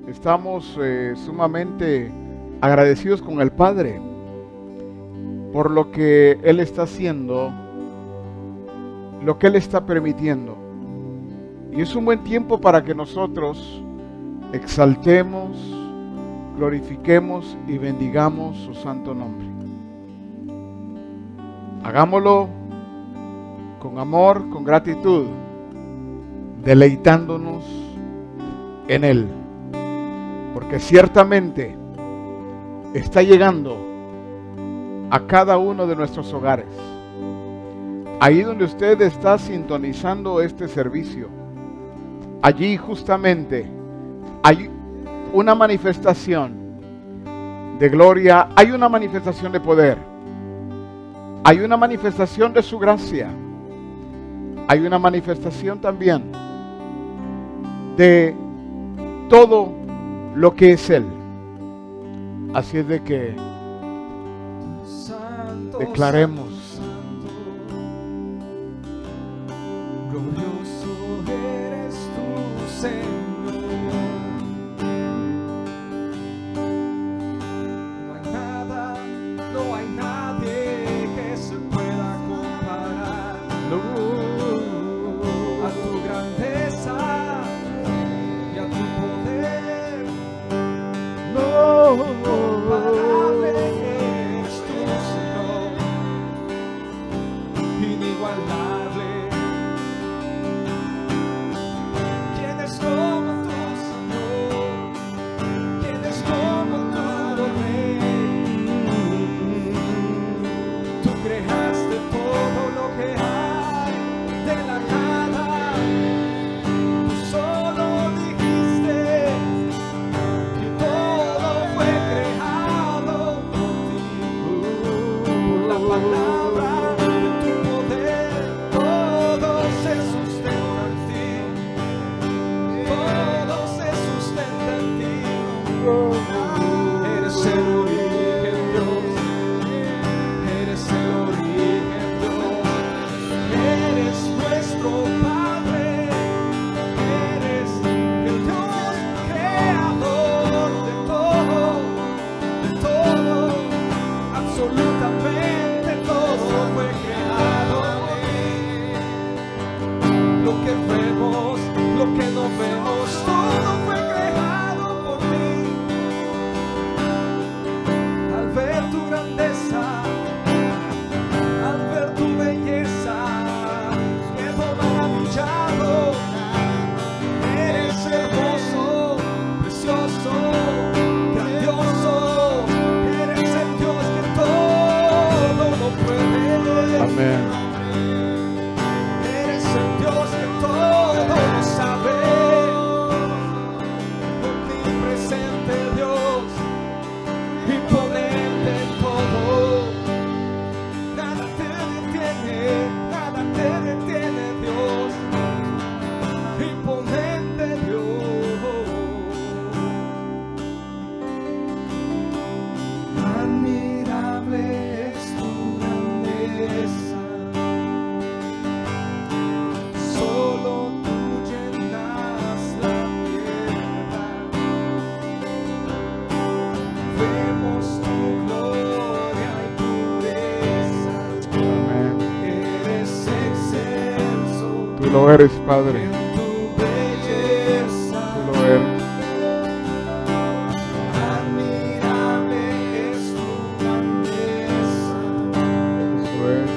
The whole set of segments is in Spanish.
Estamos sumamente agradecidos con el Padre por lo que Él está haciendo, lo que Él está permitiendo. Y es un buen tiempo para que nosotros exaltemos, glorifiquemos y bendigamos su santo nombre. Hagámoslo con amor, con gratitud, deleitándonos en Él, porque ciertamente está llegando a cada uno de nuestros hogares. Ahí donde usted está sintonizando este servicio, allí justamente hay una manifestación de gloria, hay una manifestación de poder, hay una manifestación de su gracia, hay una manifestación también de todo lo que es Él. Así es de que declaremos: glorioso eres tú, Señor. No hay nadie que se pueda comparar a tu grandeza y a tu poder. Incomparable eres tú, Señor, inigualable. ¿Quién es como tú, Señor? ¿Quién es como tú, Rey? Tú creaste todo lo que hay de la nada. Tú solo dijiste que todo fue creado por ti. Por la palabra de tu poder, todo se sustenta en ti. Todo se sustenta en ti. Eres el origen, Dios. Eres el origen, Dios. Eres nuestro Padre. Eres el Dios creador de todo, absolutamente todo fue creado por ti. Lo que vemos, lo que no vemos, todo fue creado por ti. Al ver tu grandeza, al ver tu belleza, quedo maravillado. Eres hermoso, precioso, grandioso. Eres el Dios que todo lo puede. amén. Eres el Dios que todo lo sabe. Omnipresente Dios, imponente en todo. Nada te detiene Dios. Imponente Dios. Admirable es tu grandeza. Solo tú llenas la tierra. Vemos tu gloria y pureza. Amén. Eres excelso Tú lo eres, Padre. en tu belleza. Tú lo eres. Admirable es tu grandeza. Eso es.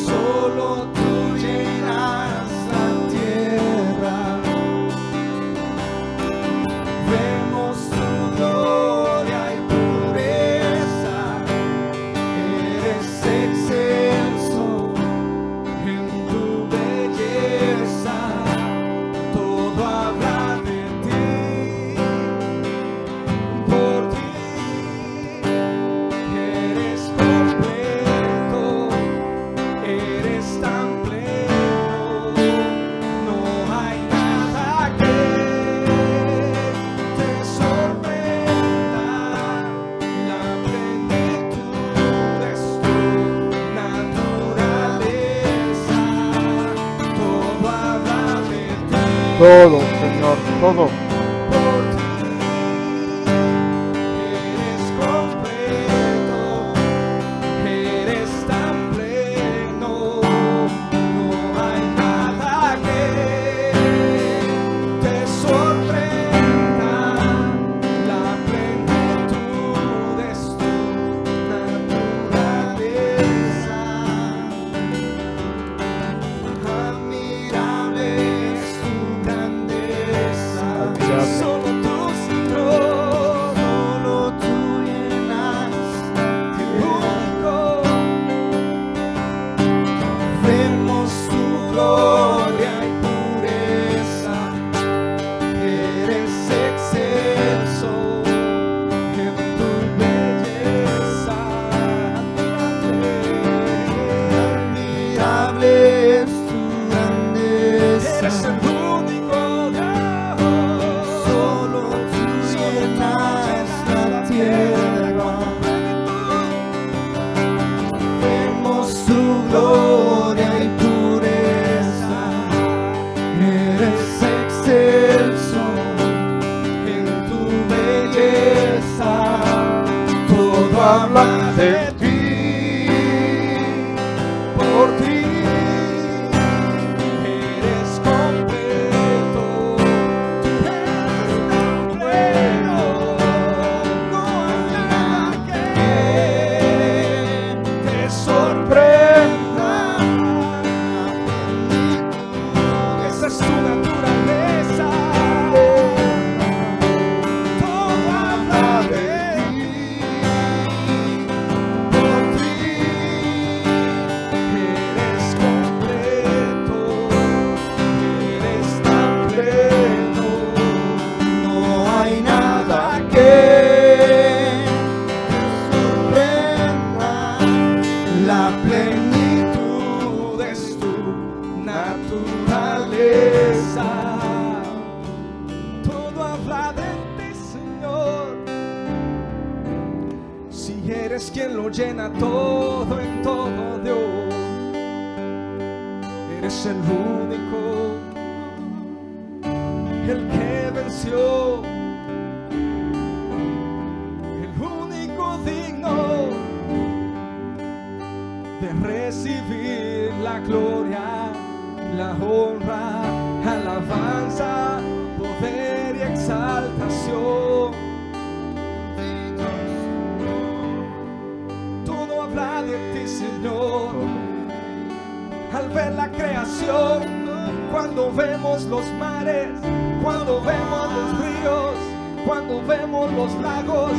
Solo tú llenas la tierra. Vemos tu gloria y pureza. Eres excelso en tu belleza. Todo habla de ti, por ti. Eres completo, eres tan pleno. No hay nada que te sorprenda. La plenitud es tu naturaleza. Todo habla de ti, Todo, Señor, todo. por eres quien lo llena todo en todo, Dios. Eres el único, el que venció, el único digno de recibir la gloria, la honra, alabanza, poder y exaltación. Todo habla de ti, Señor. Al ver la creación, cuando vemos los mares, cuando vemos los ríos, cuando vemos los lagos,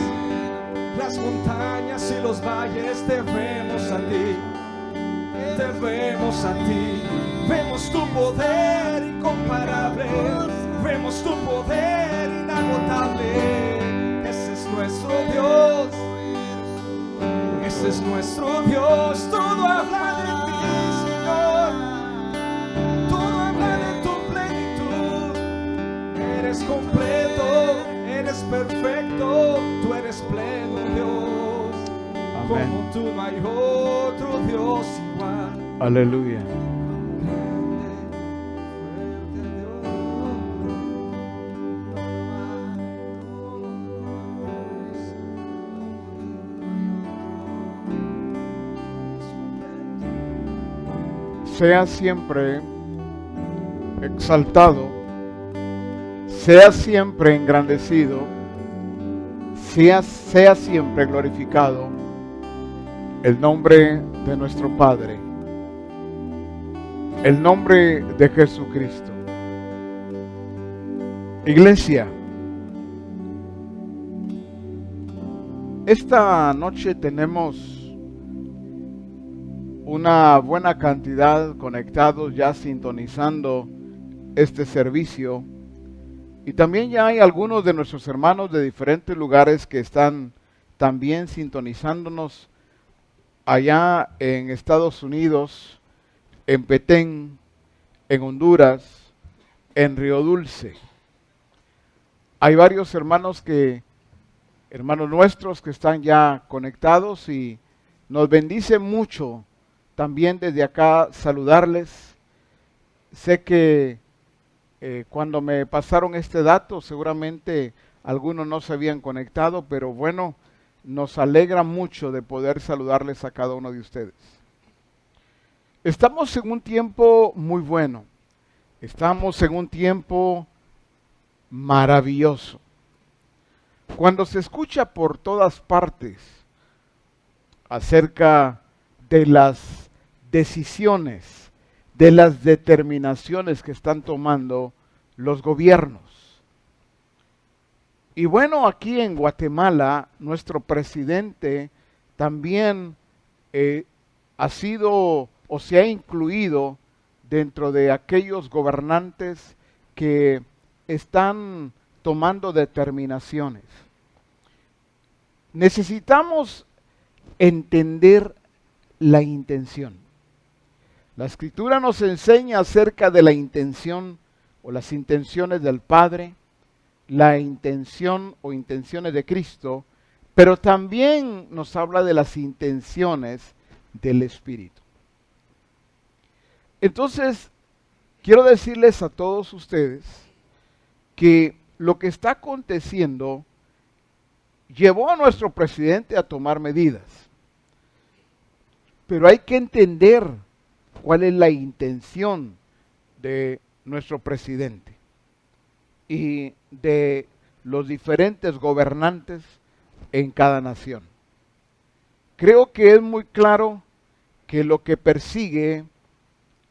las montañas y los valles, te vemos a ti, te vemos a ti. Vemos tu poder incomparable, vemos tu poder inagotable. Ese es nuestro Dios, ese es nuestro Dios. Todo habla de ti, Señor, todo habla de tu plenitud. Eres completo, eres perfecto, tú eres pleno, Dios. Amén. Como tú no hay otro Dios igual. Aleluya. Sea siempre exaltado, sea siempre engrandecido, sea siempre glorificado el nombre de nuestro Padre, el nombre de Jesucristo. Iglesia, esta noche tenemos una buena cantidad conectados ya sintonizando este servicio, y también ya hay algunos de nuestros hermanos de diferentes lugares que están también sintonizándonos allá en Estados Unidos, en Petén, en Honduras, en Río Dulce. Hay varios hermanos nuestros que están ya conectados, y nos bendice mucho también desde acá saludarles. Sé que cuando me pasaron este dato, seguramente algunos no se habían conectado, pero bueno, nos alegra mucho de poder saludarles a cada uno de ustedes. Estamos en un tiempo muy bueno, estamos en un tiempo maravilloso. Cuando se escucha por todas partes acerca de las decisiones, de las determinaciones que están tomando los gobiernos. Y bueno, aquí en Guatemala, nuestro presidente también ha sido o se ha incluido dentro de aquellos gobernantes que están tomando determinaciones. Necesitamos entender la intención. La Escritura nos enseña acerca de la intención o las intenciones del Padre, la intención o intenciones de Cristo, pero también nos habla de las intenciones del Espíritu. Entonces, quiero decirles a todos ustedes que lo que está aconteciendo llevó a nuestro presidente a tomar medidas. Pero hay que entender cuál es la intención de nuestro presidente y de los diferentes gobernantes en cada nación. Creo que es muy claro que lo que persigue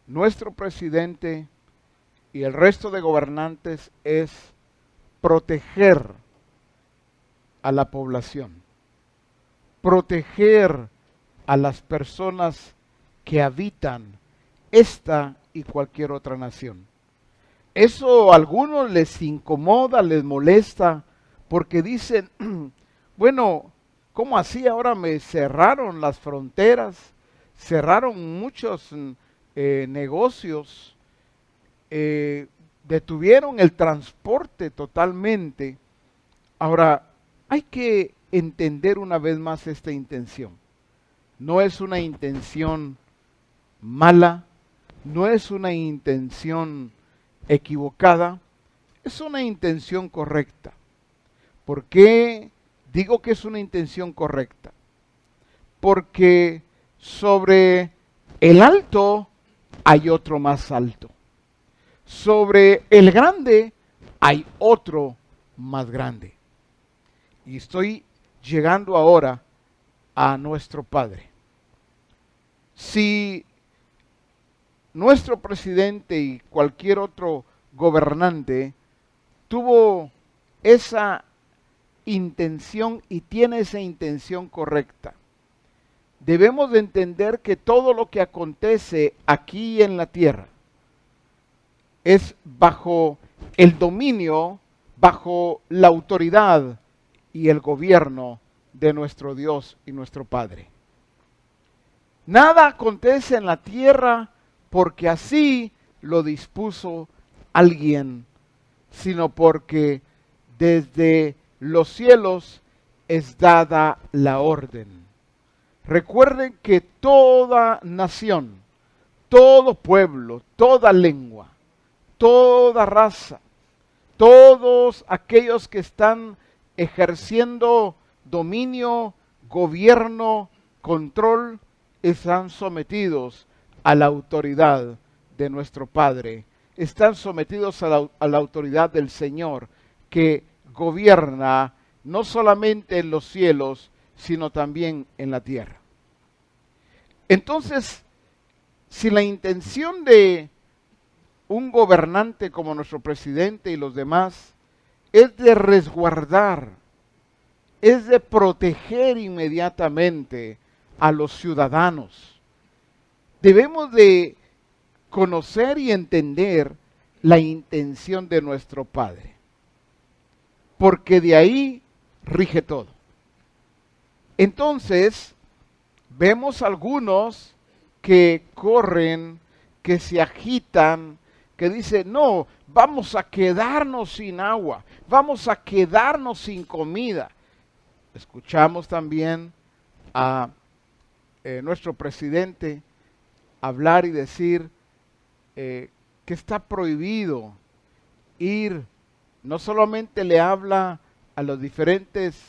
nuestro presidente y el resto de gobernantes es proteger a la población, proteger a las personas que habitan esta y cualquier otra nación. Eso a algunos les incomoda, les molesta, porque dicen, bueno, ¿cómo así? Ahora me cerraron las fronteras, cerraron muchos negocios, detuvieron el transporte totalmente. Ahora, hay que entender una vez más esta intención. No es una intención mala, no es una intención equivocada, es una intención correcta. ¿Por qué digo que es una intención correcta? Porque sobre el alto hay otro más alto. Sobre el grande hay otro más grande. Y estoy llegando ahora a nuestro Padre. Si nuestro presidente y cualquier otro gobernante tuvo esa intención y tiene esa intención correcta, debemos de entender que todo lo que acontece aquí en la tierra es bajo el dominio, bajo la autoridad y el gobierno de nuestro Dios y nuestro Padre. Nada acontece en la tierra porque así lo dispuso alguien, sino porque desde los cielos es dada la orden. Recuerden que toda nación, todo pueblo, toda lengua, toda raza, todos aquellos que están ejerciendo dominio, gobierno, control, están sometidos a la autoridad de nuestro Padre, están sometidos a la autoridad del Señor, que gobierna no solamente en los cielos, sino también en la tierra. Entonces, si la intención de un gobernante como nuestro presidente y los demás es de resguardar, es de proteger inmediatamente a los ciudadanos, debemos de conocer y entender la intención de nuestro Padre, porque de ahí rige todo. Entonces, vemos algunos que corren, que se agitan, que dicen, no, vamos a quedarnos sin agua, vamos a quedarnos sin comida. Escuchamos también a nuestro presidente hablar y decir que está prohibido ir, no solamente le habla a los diferentes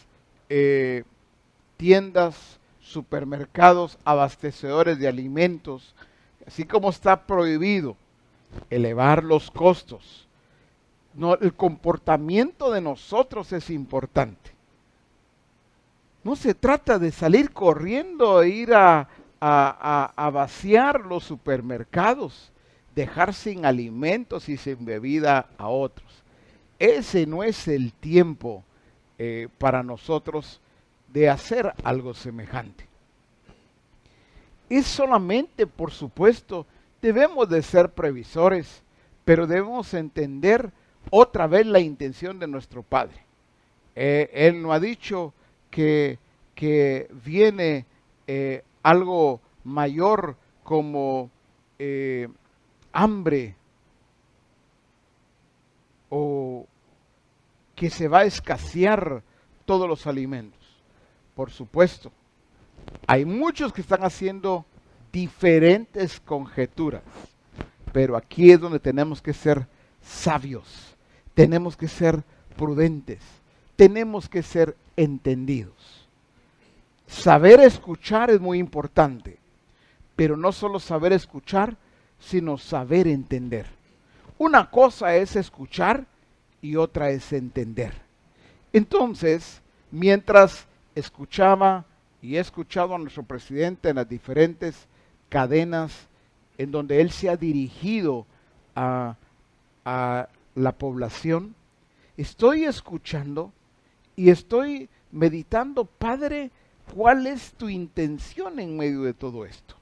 tiendas, supermercados, abastecedores de alimentos, así como está prohibido elevar los costos. No, el comportamiento de nosotros es importante. No se trata de salir corriendo e ir a vaciar los supermercados, dejar sin alimentos y sin bebida a otros. Ese no es el tiempo para nosotros de hacer algo semejante. Es solamente, por supuesto, debemos de ser previsores, pero debemos entender otra vez la intención de nuestro Padre. Él no ha dicho que viene algo mayor como hambre o que se va a escasear todos los alimentos. Por supuesto, hay muchos que están haciendo diferentes conjeturas, pero aquí es donde tenemos que ser sabios, tenemos que ser prudentes, tenemos que ser entendidos. Saber escuchar es muy importante, pero no solo saber escuchar, sino saber entender. Una cosa es escuchar y otra es entender. Entonces, mientras escuchaba y he escuchado a nuestro presidente en las diferentes cadenas en donde él se ha dirigido a la población, estoy escuchando y estoy meditando, Padre, ¿cuál es tu intención en medio de todo esto?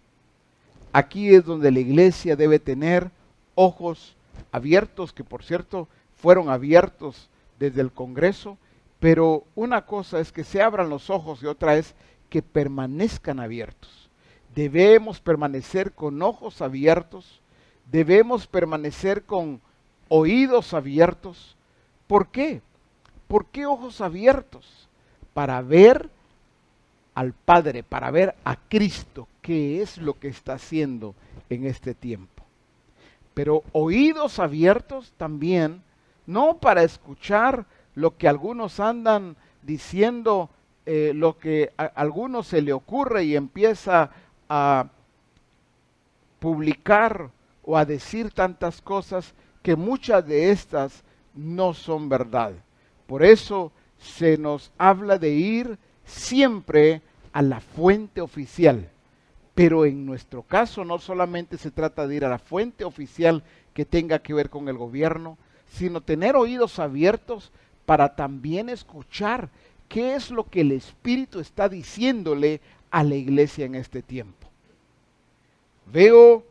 Aquí es donde la iglesia debe tener ojos abiertos, que por cierto fueron abiertos desde el Congreso, pero una cosa es que se abran los ojos y otra es que permanezcan abiertos. Debemos permanecer con ojos abiertos, debemos permanecer con oídos abiertos. ¿Por qué? ¿Por qué ojos abiertos? para ver al Padre, para ver a Cristo, qué es lo que está haciendo en este tiempo. Pero oídos abiertos también, no para escuchar lo que algunos andan diciendo, lo que a algunos se le ocurre y empieza a publicar o a decir tantas cosas que muchas de estas no son verdad. Por eso se nos habla de ir siempre a la fuente oficial. Pero en nuestro caso no solamente se trata de ir a la fuente oficial que tenga que ver con el gobierno, sino tener oídos abiertos para también escuchar qué es lo que el Espíritu está diciéndole a la iglesia en este tiempo. Veo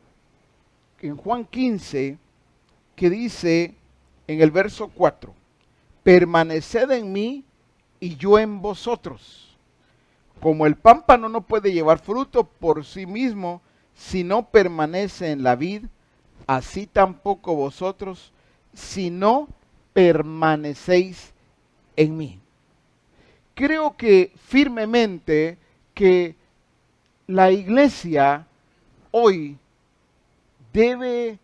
en Juan 15 que dice en el verso 4, permaneced en mí y yo en vosotros. Como el pámpano no puede llevar fruto por sí mismo si no permanece en la vid, así tampoco vosotros si no permanecéis en mí. Creo que firmemente que la iglesia hoy debe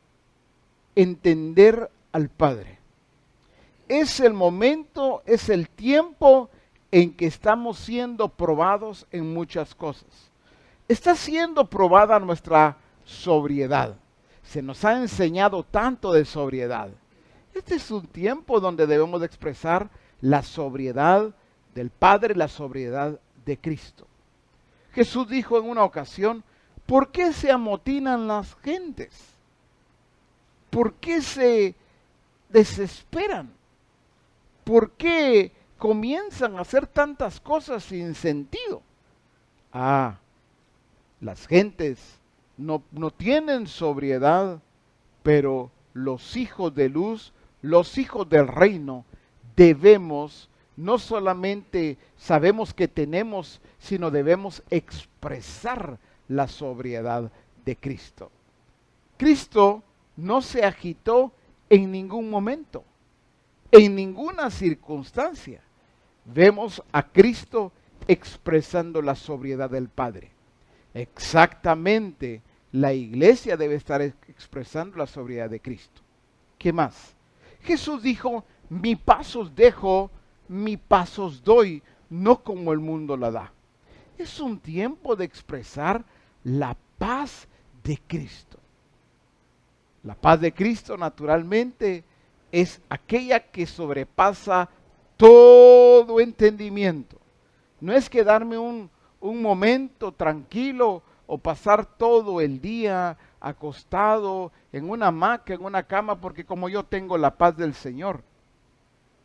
entender al Padre. Es el momento, es el tiempo en que estamos siendo probados en muchas cosas. Está siendo probada nuestra sobriedad. Se nos ha enseñado tanto de sobriedad. Este es un tiempo donde debemos de expresar la sobriedad del Padre, la sobriedad de Cristo. Jesús dijo en una ocasión, ¿por qué se amotinan las gentes? ¿Por qué se desesperan? ¿Por qué comienzan a hacer tantas cosas sin sentido? Las gentes no tienen sobriedad, pero los hijos de luz, los hijos del reino, debemos, no solamente sabemos que tenemos, sino debemos expresar la sobriedad de Cristo. Cristo no se agitó en ningún momento, en ninguna circunstancia. Vemos a Cristo expresando la sobriedad del Padre. Exactamente, la iglesia debe estar expresando la sobriedad de Cristo. ¿Qué más? Jesús dijo, mi paz os dejo, mi paz os doy, no como el mundo la da. Es un tiempo de expresar la paz de Cristo. La paz de Cristo, naturalmente, es aquella que sobrepasa todo entendimiento. No es quedarme un momento tranquilo o pasar todo el día acostado en una hamaca, en una cama, porque como yo tengo la paz del Señor.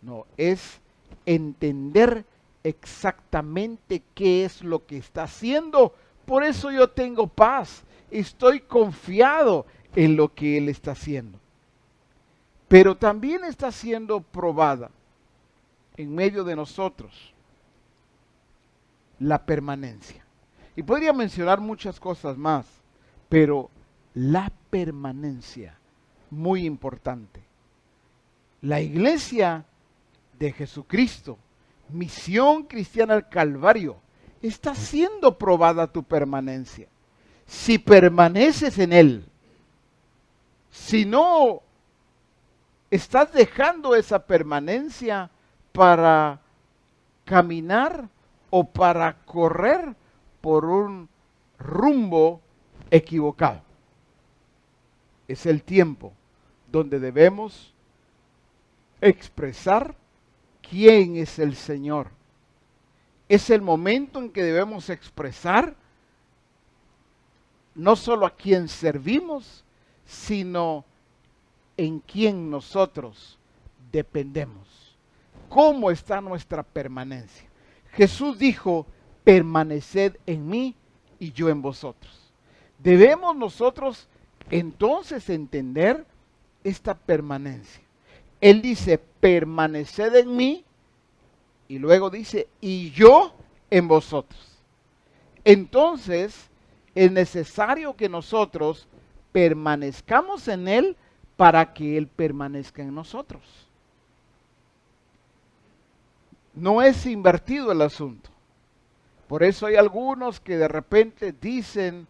No, es entender exactamente qué es lo que está haciendo. Por eso yo tengo paz. Estoy confiado en lo que Él está haciendo. Pero también está siendo probada en medio de nosotros la permanencia. Y podría mencionar muchas cosas más, pero la permanencia, muy importante. La iglesia de Jesucristo, Misión Cristiana al Calvario, está siendo probada tu permanencia. Si permaneces en Él, si no estás dejando esa permanencia para caminar o para correr por un rumbo equivocado. Es el tiempo donde debemos expresar quién es el Señor. Es el momento en que debemos expresar no solo a quién servimos, sino en quién nosotros dependemos. ¿Cómo está nuestra permanencia? Jesús dijo, permaneced en mí y yo en vosotros. Debemos nosotros entonces entender esta permanencia. Él dice, permaneced en mí, y luego dice, y yo en vosotros. Entonces, es necesario que nosotros permanezcamos en Él para que Él permanezca en nosotros. No es invertido el asunto. Por eso hay algunos que de repente dicen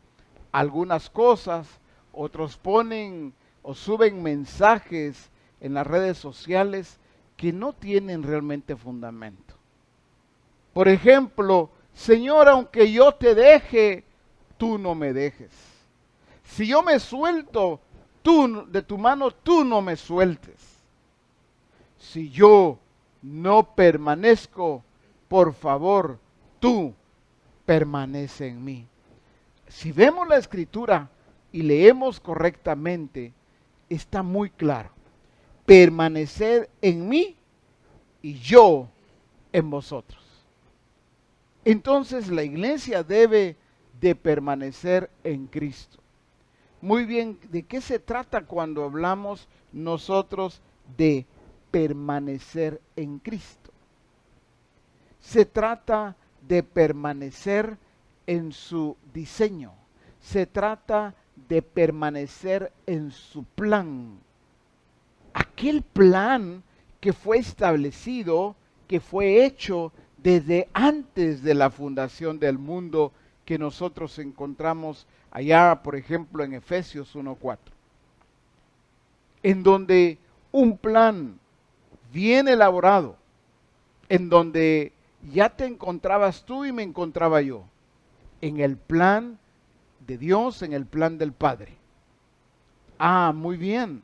algunas cosas, otros ponen o suben mensajes en las redes sociales que no tienen realmente fundamento. Por ejemplo, Señor, aunque yo te deje, tú no me dejes. Si yo me suelto de tu mano, tú no me sueltes. Si yo no permanezco, por favor, tú permanece en mí. Si vemos la escritura y leemos correctamente, está muy claro. Permanecer en mí y yo en vosotros. Entonces la iglesia debe de permanecer en Cristo. Muy bien, ¿de qué se trata cuando hablamos nosotros de permanecer en Cristo? Se trata de permanecer en su diseño. Se trata de permanecer en su plan. Aquel plan que fue establecido, que fue hecho desde antes de la fundación del mundo, que nosotros encontramos allá, por ejemplo, en Efesios 1:4, en donde un plan bien elaborado, en donde ya te encontrabas tú y me encontraba yo, en el plan de Dios, en el plan del Padre. Ah, muy bien,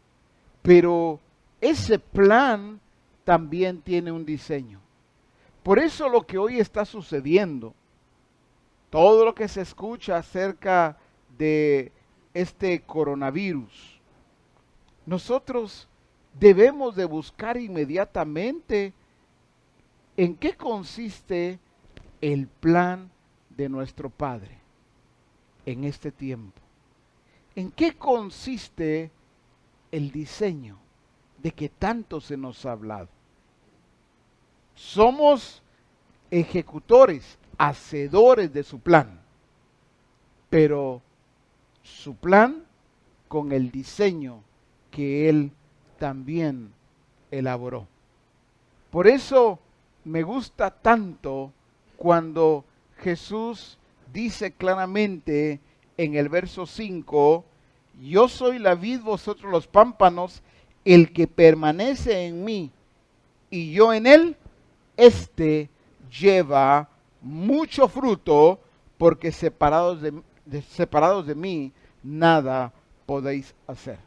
pero ese plan también tiene un diseño. Por eso lo que hoy está sucediendo, todo lo que se escucha acerca de este coronavirus, nosotros debemos de buscar inmediatamente en qué consiste el plan de nuestro Padre en este tiempo. ¿En qué consiste el diseño de que tanto se nos ha hablado? Somos ejecutores, hacedores de su plan, pero su plan con el diseño que Él también elaboró. Por eso me gusta tanto cuando Jesús dice claramente en el verso 5, yo soy la vid, vosotros los pámpanos, el que permanece en mí y yo en él, este lleva mucho fruto, porque separados de mí, nada podéis hacer.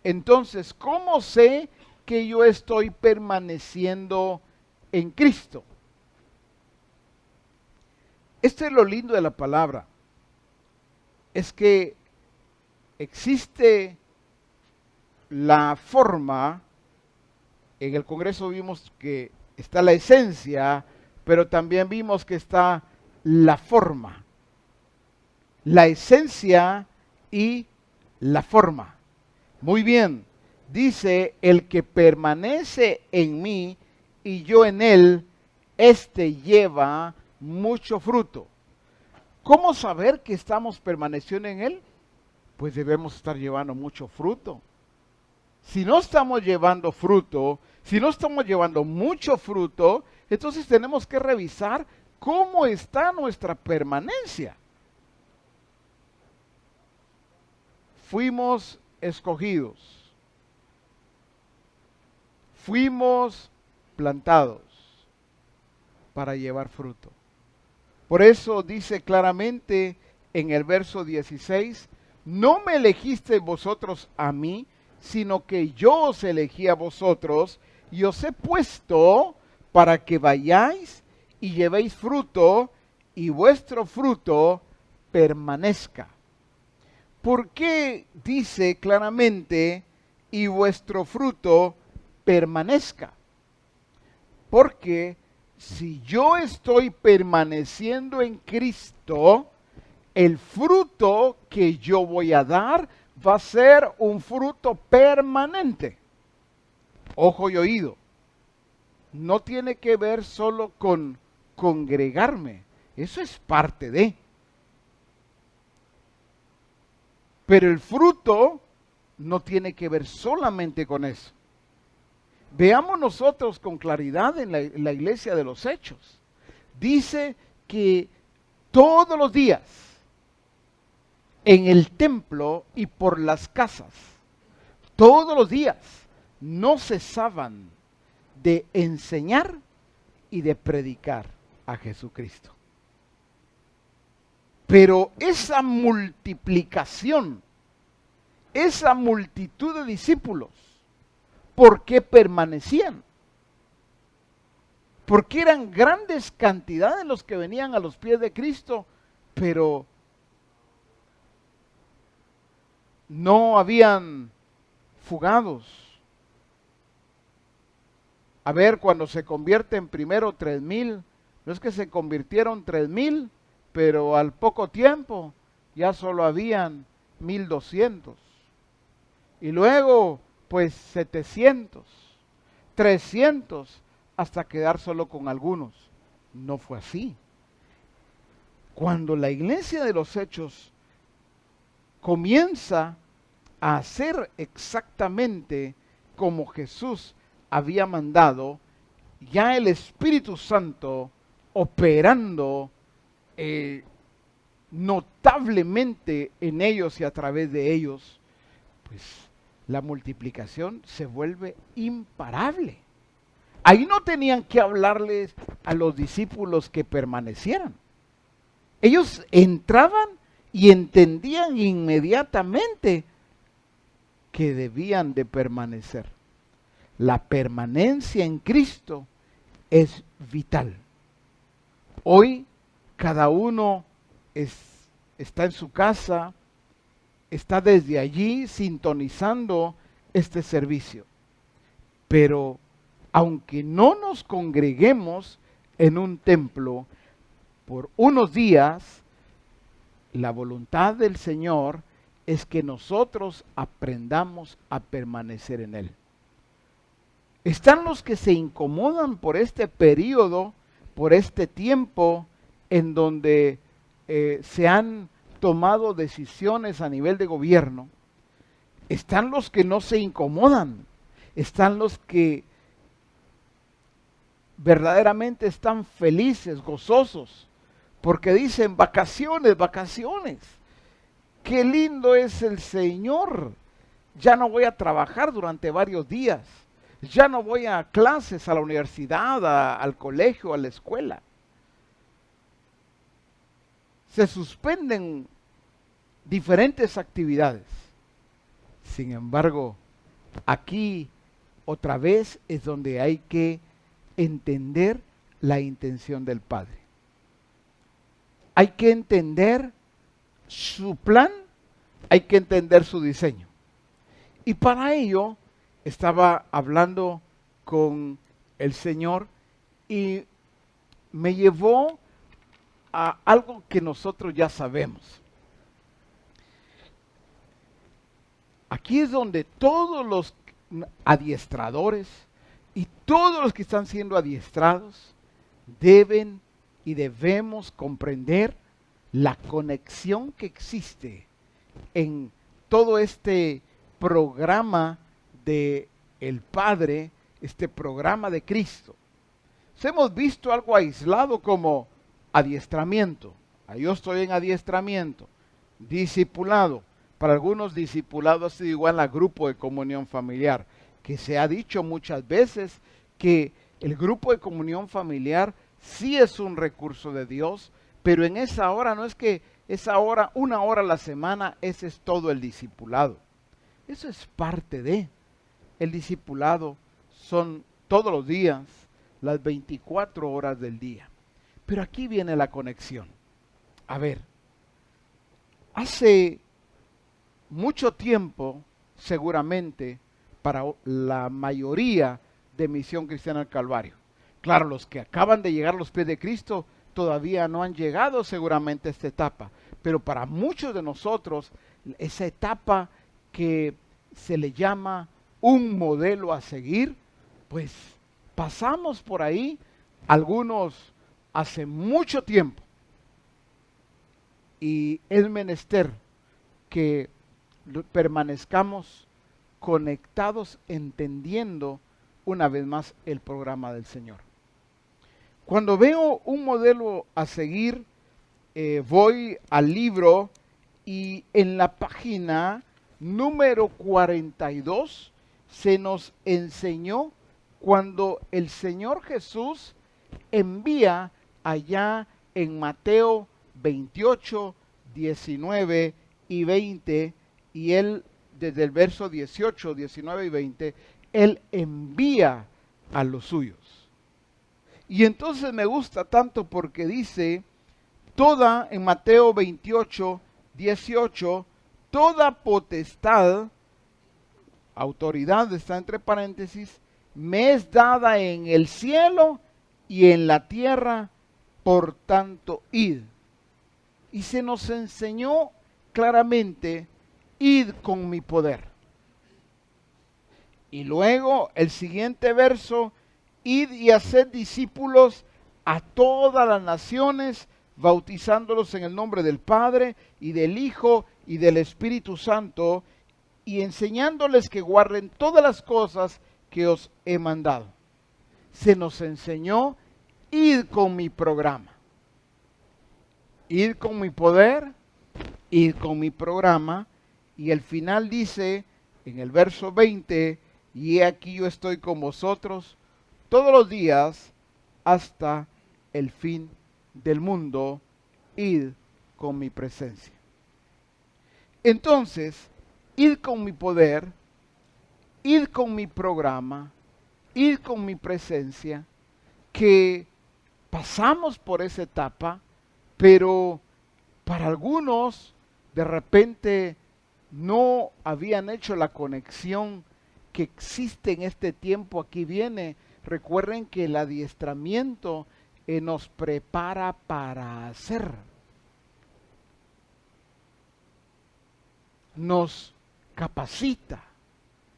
Entonces, ¿cómo sé que yo estoy permaneciendo en Cristo? Esto es lo lindo de la palabra. Es que existe la forma. En el Congreso vimos que está la esencia, pero también vimos que está la forma. La esencia y la forma. Muy bien, dice, el que permanece en mí y yo en él, este lleva mucho fruto. ¿Cómo saber que estamos permaneciendo en él? Pues debemos estar llevando mucho fruto. Si no estamos llevando fruto, si no estamos llevando mucho fruto, entonces tenemos que revisar cómo está nuestra permanencia. Fuimos escogidos, fuimos plantados para llevar fruto. Por eso dice claramente en el verso 16, no me elegisteis vosotros a mí, sino que yo os elegí a vosotros y os he puesto para que vayáis y llevéis fruto y vuestro fruto permanezca. ¿Por qué dice claramente y vuestro fruto permanezca? Porque si yo estoy permaneciendo en Cristo, el fruto que yo voy a dar va a ser un fruto permanente. Ojo y oído. No tiene que ver solo con congregarme. Eso es parte de. Pero el fruto no tiene que ver solamente con eso. Veamos nosotros con claridad en la iglesia de los Hechos. Dice que todos los días en el templo y por las casas, todos los días no cesaban de enseñar y de predicar a Jesucristo. Pero esa multiplicación, esa multitud de discípulos, ¿por qué permanecían? Porque eran grandes cantidades los que venían a los pies de Cristo, pero no habían fugados. A ver, cuando se convierten primero 3,000, no es que se convirtieron 3,000, pero al poco tiempo ya solo habían 1,200. Y luego, pues 700, 300, hasta quedar solo con algunos. No fue así. Cuando la iglesia de los Hechos comienza a hacer exactamente como Jesús había mandado, ya el Espíritu Santo operando notablemente en ellos y a través de ellos, pues la multiplicación se vuelve imparable. Ahí no tenían que hablarles a los discípulos que permanecieran. Ellos entraban y entendían inmediatamente que debían de permanecer. La permanencia en Cristo es vital. Hoy cada uno está en su casa, está desde allí sintonizando este servicio. Pero aunque no nos congreguemos en un templo por unos días, la voluntad del Señor es que nosotros aprendamos a permanecer en Él. Están los que se incomodan por este periodo, por este tiempo en donde se han tomado decisiones a nivel de gobierno. Están los que no se incomodan. Están los que verdaderamente están felices, gozosos, porque dicen vacaciones, vacaciones. Qué lindo es el Señor. Ya no voy a trabajar durante varios días. Ya no voy a clases, a la universidad, al colegio, a la escuela. Se suspenden diferentes actividades. Sin embargo, aquí otra vez es donde hay que entender la intención del Padre. Hay que entender su plan, hay que entender su diseño. Y para ello estaba hablando con el Señor y me llevó a algo que nosotros ya sabemos. Aquí es donde todos los adiestradores y todos los que están siendo adiestrados deben y debemos comprender la conexión que existe en todo este programa de el Padre, este programa de Cristo. Hemos visto algo aislado como adiestramiento. Yo estoy en adiestramiento. Discipulado. Para algunos discipulado ha sido igual a grupo de comunión familiar, que se ha dicho muchas veces que el grupo de comunión familiar sí es un recurso de Dios, pero en esa hora no es que esa hora, 1 hora a la semana, ese es todo el discipulado. Eso es parte de. El discipulado son todos los días, las 24 horas del día. Pero aquí viene la conexión. A ver, hace mucho tiempo, seguramente, para la mayoría de Misión Cristiana del Calvario. Claro, los que acaban de llegar a los pies de Cristo todavía no han llegado seguramente a esta etapa. Pero para muchos de nosotros, esa etapa que se le llama un modelo a seguir, pues pasamos por ahí, algunos hace mucho tiempo. Y es menester que permanezcamos conectados, entendiendo una vez más el programa del Señor. Cuando veo un modelo a seguir, voy al libro y en la página número 42 se nos enseñó cuando el Señor Jesús envía allá en Mateo 28, 19 y 20, y él desde el verso 18, 19 y 20, él envía a los suyos. Y entonces me gusta tanto porque dice, en Mateo 28, 18, toda potestad, autoridad está entre paréntesis, me es dada en el cielo y en la tierra, por tanto id. Y se nos enseñó claramente, id con mi poder. Y luego el siguiente verso, id y haced discípulos a todas las naciones, bautizándolos en el nombre del Padre y del Hijo y del Espíritu Santo, y enseñándoles que guarden todas las cosas que os he mandado. Se nos enseñó, id con mi programa, id con mi poder, id con mi programa, y el final dice, en el verso 20, y he aquí yo estoy con vosotros todos los días hasta el fin del mundo, id con mi presencia. Entonces, id con mi poder, id con mi programa, id con mi presencia, que pasamos por esa etapa, pero para algunos de repente no habían hecho la conexión que existe en este tiempo. Aquí viene, recuerden que el adiestramiento nos prepara para hacer. Nos capacita.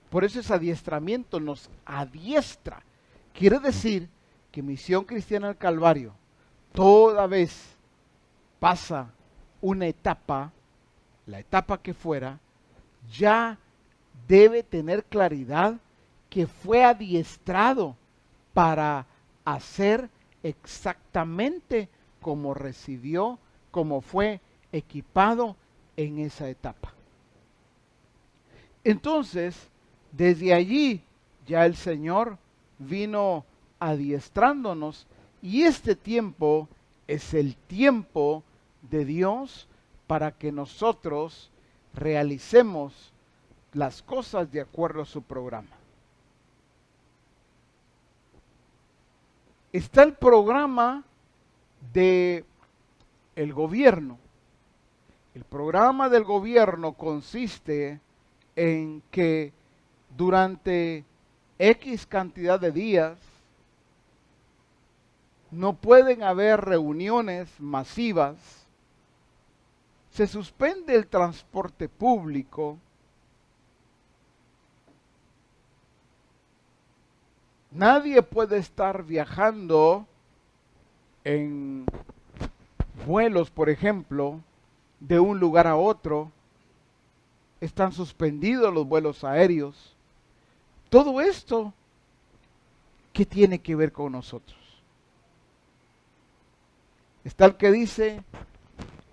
Por eso ese adiestramiento nos adiestra. Quiere decir que Misión Cristiana del Calvario toda vez pasa una etapa, la etapa que fuera, ya debe tener claridad que fue adiestrado para hacer exactamente como recibió, como fue equipado en esa etapa. Entonces, desde allí ya el Señor vino adiestrándonos, y este tiempo es el tiempo de Dios para que nosotros realicemos las cosas de acuerdo a su programa. Está el programa de el gobierno. El programa del gobierno consiste en que durante X cantidad de días no pueden haber reuniones masivas, se suspende el transporte público, nadie puede estar viajando en vuelos, por ejemplo, de un lugar a otro, están suspendidos los vuelos aéreos. Todo esto, ¿qué tiene que ver con nosotros? Está el que dice,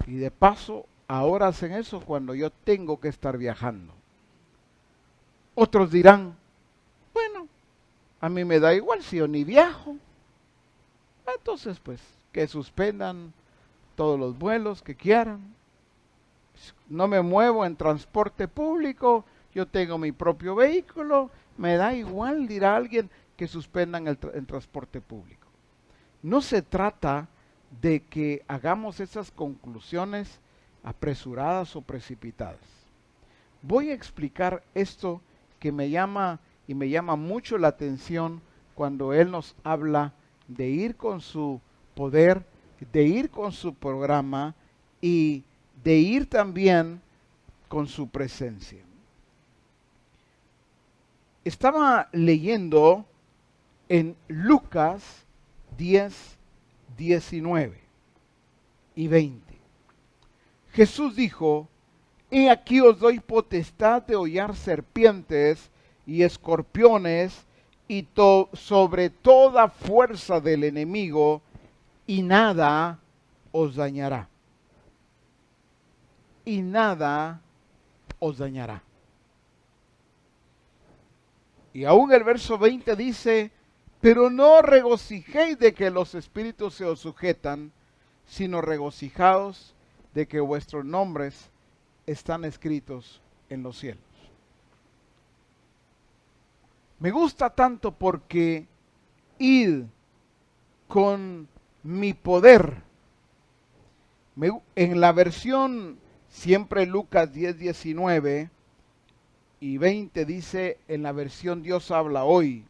y de paso, ahora hacen eso cuando yo tengo que estar viajando. Otros dirán, bueno, a mí me da igual si yo ni viajo. Entonces, pues, que suspendan todos los vuelos que quieran. No me muevo en transporte público, yo tengo mi propio vehículo, me da igual, dirá alguien, que suspendan el transporte público. No se trata de que hagamos esas conclusiones apresuradas o precipitadas. Voy a explicar esto que me llama mucho la atención cuando él nos habla de ir con su poder, de ir con su programa y de ir también con su presencia. Estaba leyendo en Lucas 10, 19 y 20. Jesús dijo, he aquí os doy potestad de hollar serpientes y escorpiones y sobre toda fuerza del enemigo, y nada os dañará. Y nada os dañará. Y aún el verso 20 dice, pero no regocijéis de que los espíritus se os sujetan, sino regocijaos de que vuestros nombres están escritos en los cielos. Me gusta tanto porque id con mi poder. En la versión siempre Lucas 10:19 y 20 dice en la versión Dios habla hoy,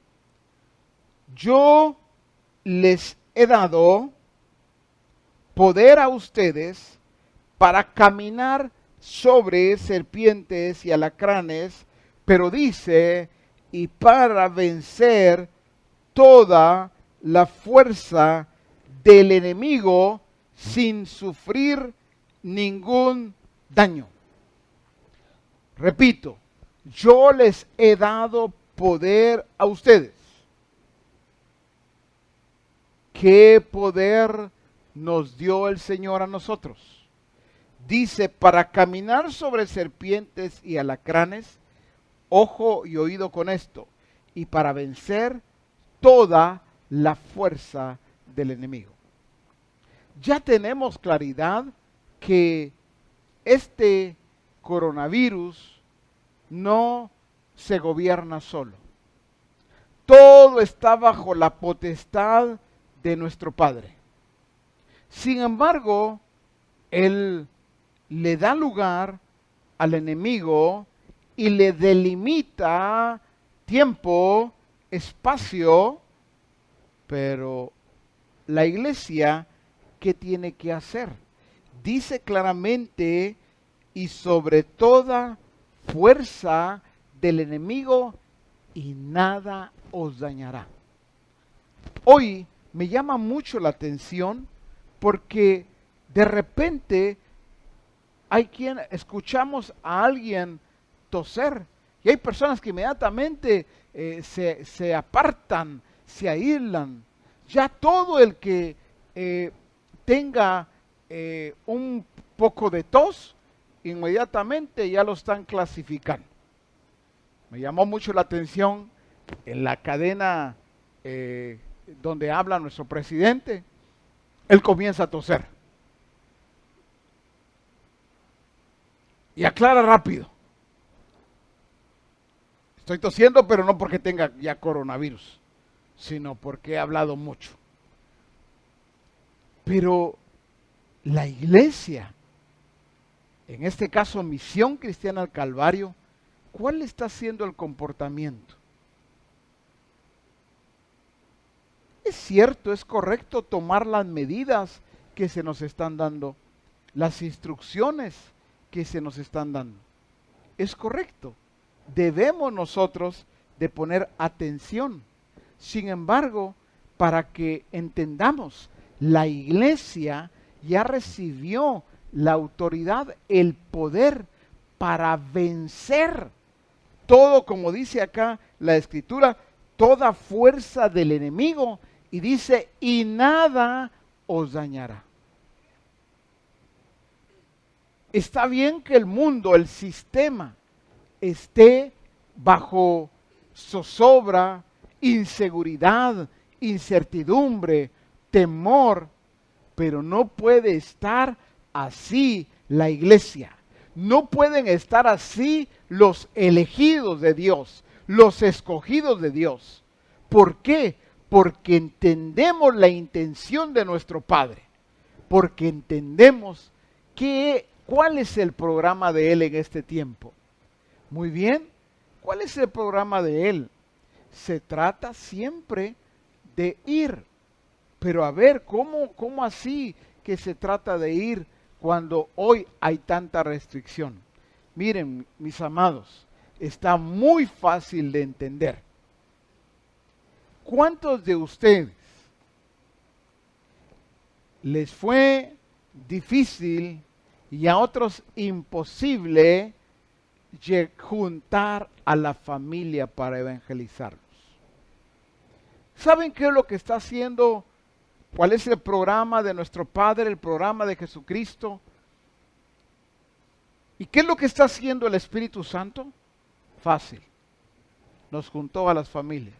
yo les he dado poder a ustedes para caminar sobre serpientes y alacranes, pero dice, y para vencer toda la fuerza del enemigo sin sufrir ningún daño. Repito, yo les he dado poder a ustedes. ¿Qué poder nos dio el Señor a nosotros? Dice, para caminar sobre serpientes y alacranes, ojo y oído con esto, y para vencer toda la fuerza del enemigo. Ya tenemos claridad que este coronavirus no se gobierna solo. Todo está bajo la potestad de nuestro Padre. Sin embargo, Él le da lugar al enemigo y le delimita tiempo, espacio, pero la iglesia, ¿qué tiene que hacer? Dice claramente, y sobre toda fuerza del enemigo, y nada os dañará. Hoy me llama mucho la atención porque de repente escuchamos a alguien toser y hay personas que inmediatamente se apartan, se aíslan. Ya todo el que tenga un poco de tos, inmediatamente ya lo están clasificando. Me llamó mucho la atención en la cadena donde habla nuestro presidente, él comienza a toser. Y aclara rápido. Estoy tosiendo, pero no porque tenga ya coronavirus, sino porque he hablado mucho. Pero la iglesia, en este caso Misión Cristiana al Calvario, ¿cuál está siendo el comportamiento? Es cierto, es correcto tomar las medidas que se nos están dando, las instrucciones que se nos están dando. Es correcto. Debemos nosotros de poner atención. Sin embargo, para que entendamos, la iglesia ya recibió la autoridad, el poder para vencer todo, como dice acá la Escritura, toda fuerza del enemigo, y dice, y nada os dañará. Está bien que el mundo, el sistema, esté bajo zozobra, inseguridad, incertidumbre, temor, pero no puede estar así la iglesia. No pueden estar así los elegidos de Dios, los escogidos de Dios. ¿Por qué? Porque entendemos la intención de nuestro Padre, porque entendemos cuál es el programa de Él en este tiempo. Muy bien, ¿cuál es el programa de Él? Se trata siempre de ir, pero a ver, ¿cómo así que se trata de ir cuando hoy hay tanta restricción? Miren, mis amados, está muy fácil de entender. ¿Cuántos de ustedes les fue difícil y a otros imposible juntar a la familia para evangelizarlos? ¿Saben qué es lo que está haciendo? ¿Cuál es el programa de nuestro Padre, el programa de Jesucristo? ¿Y qué es lo que está haciendo el Espíritu Santo? Fácil. Nos juntó a las familias.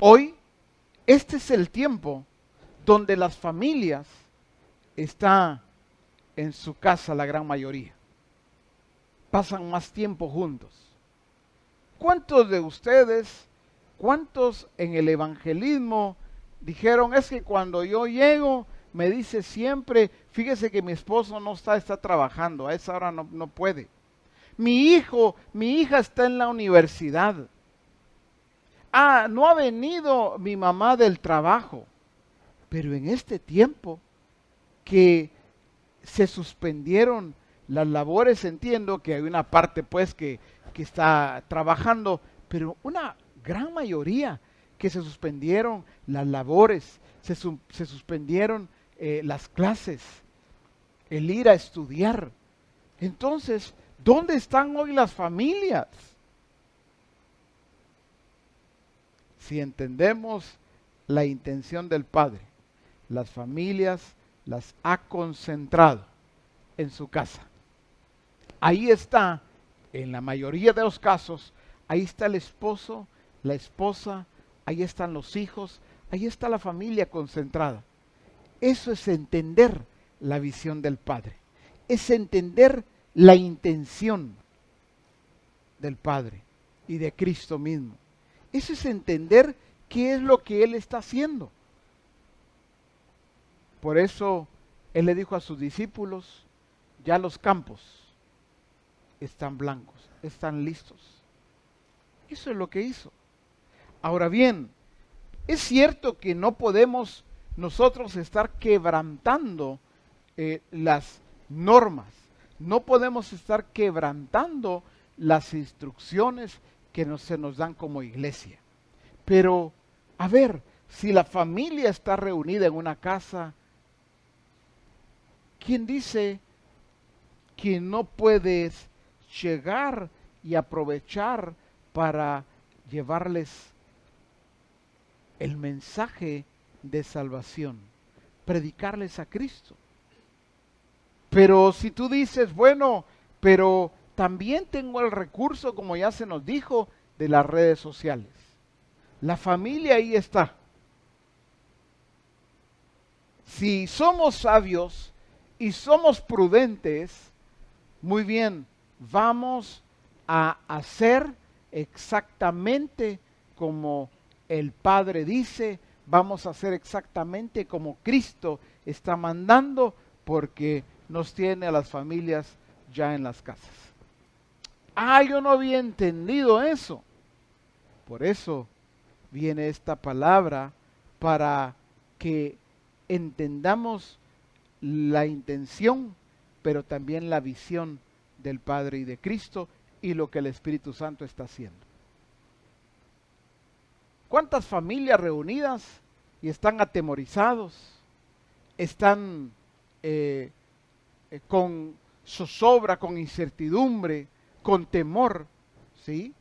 Hoy, este es el tiempo donde las familias están en su casa, la gran mayoría. Pasan más tiempo juntos. ¿Cuántos de ustedes, cuántos en el evangelismo dijeron, es que cuando yo llego, me dice siempre, fíjese que mi esposo no está trabajando, a esa hora no puede. Mi hija está en la universidad. No ha venido mi mamá del trabajo. Pero en este tiempo que se suspendieron las labores, entiendo que hay una parte pues que está trabajando, pero una gran mayoría que se suspendieron las labores, se suspendieron las clases, el ir a estudiar. Entonces, ¿dónde están hoy las familias? Si entendemos la intención del Padre, las familias las ha concentrado en su casa. Ahí está, en la mayoría de los casos, ahí está el esposo, la esposa, ahí están los hijos, ahí está la familia concentrada. Eso es entender la visión del Padre, es entender la intención del Padre y de Cristo mismo. Eso es entender qué es lo que Él está haciendo. Por eso Él le dijo a sus discípulos, ya los campos están blancos, están listos. Eso es lo que hizo. Ahora bien, es cierto que no podemos nosotros estar quebrantando las normas, no podemos estar quebrantando las instrucciones que se nos dan como iglesia. Pero, a ver, si la familia está reunida en una casa, ¿quién dice que no puedes llegar y aprovechar para llevarles el mensaje de salvación, predicarles a Cristo? Pero si tú dices, bueno, pero también tengo el recurso, como ya se nos dijo, de las redes sociales. La familia ahí está. Si somos sabios y somos prudentes, muy bien, vamos a hacer exactamente como el Padre dice, vamos a hacer exactamente como Cristo está mandando, porque nos tiene a las familias ya en las casas. Yo no había entendido eso. Por eso viene esta palabra, para que entendamos la intención, pero también la visión del Padre y de Cristo y lo que el Espíritu Santo está haciendo. ¿Cuántas familias reunidas y están atemorizados? Están con zozobra, con incertidumbre, con temor, ¿sí?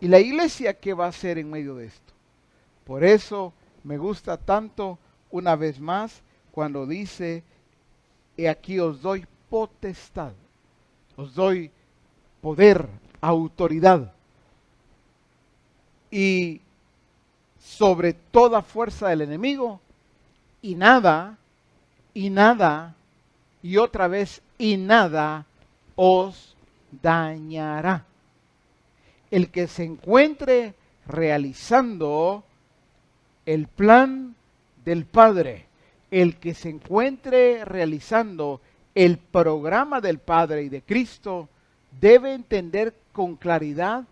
¿Y la iglesia qué va a hacer en medio de esto? Por eso me gusta tanto, una vez más, cuando dice, he aquí os doy potestad, os doy poder, autoridad, y sobre toda fuerza del enemigo, y nada, y otra vez, y nada os dañará. El que se encuentre realizando el plan del Padre, el que se encuentre realizando el programa del Padre y de Cristo, debe entender con claridad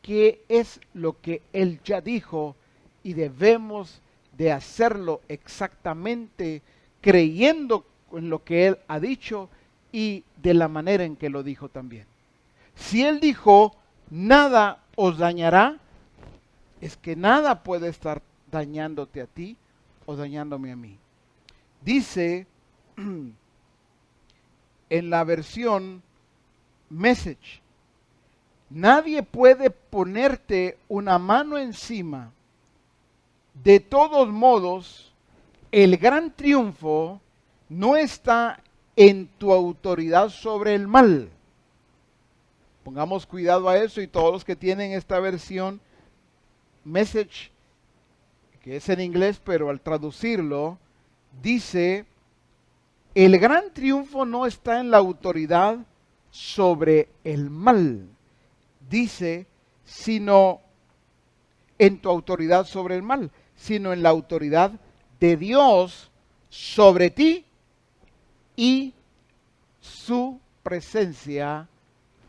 qué es lo que Él ya dijo, y debemos de hacerlo exactamente creyendo en lo que Él ha dicho y de la manera en que lo dijo también. Si Él dijo, nada os dañará, es que nada puede estar dañándote a ti o dañándome a mí. Dice en la versión Message, Nadie puede ponerte una mano encima. De todos modos, el gran triunfo no está en tu autoridad sobre el mal. Pongamos cuidado a eso, y todos los que tienen esta versión Message, que es en inglés, pero al traducirlo, dice, el gran triunfo no está en la autoridad sobre el mal, dice, sino en tu autoridad sobre el mal, sino en la autoridad de Dios sobre ti y su presencia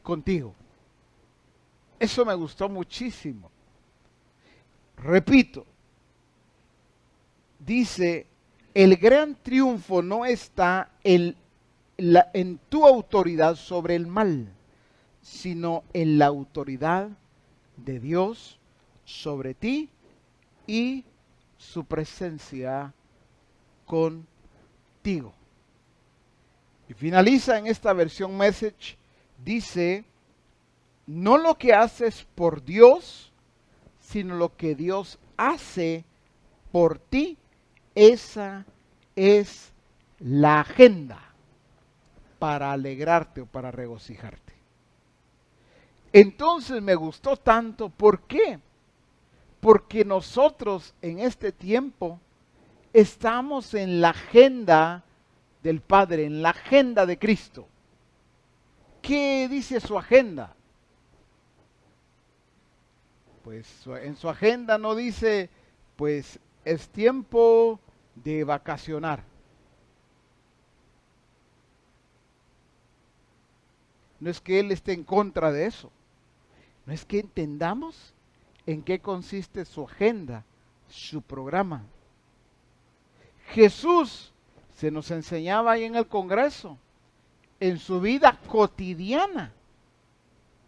contigo. Eso me gustó muchísimo. Repito, dice, el gran triunfo no está en tu autoridad sobre el mal, sino en la autoridad de Dios sobre ti y su presencia contigo. Y finaliza en esta versión Message, dice, no lo que haces por Dios, sino lo que Dios hace por ti. Esa es la agenda para alegrarte o para regocijarte. Entonces me gustó tanto. ¿Por qué? Porque nosotros en este tiempo estamos en la agenda del Padre, en la agenda de Cristo. ¿Qué dice su agenda? Pues en su agenda no dice, pues es tiempo de vacacionar. No es que Él esté en contra de eso. No es que entendamos en qué consiste su agenda, su programa. Jesús se nos enseñaba ahí en el Congreso, en su vida cotidiana.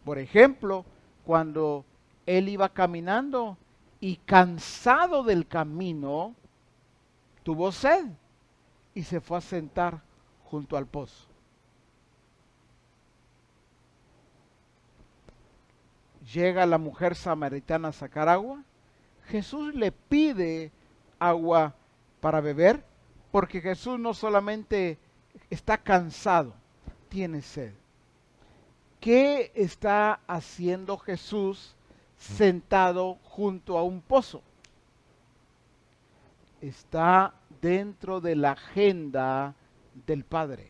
Por ejemplo, cuando Él iba caminando y cansado del camino, tuvo sed y se fue a sentar junto al pozo. Llega la mujer samaritana a sacar agua. Jesús le pide agua para beber, porque Jesús no solamente está cansado, tiene sed. ¿Qué está haciendo Jesús sentado junto a un pozo? Está dentro de la agenda del Padre.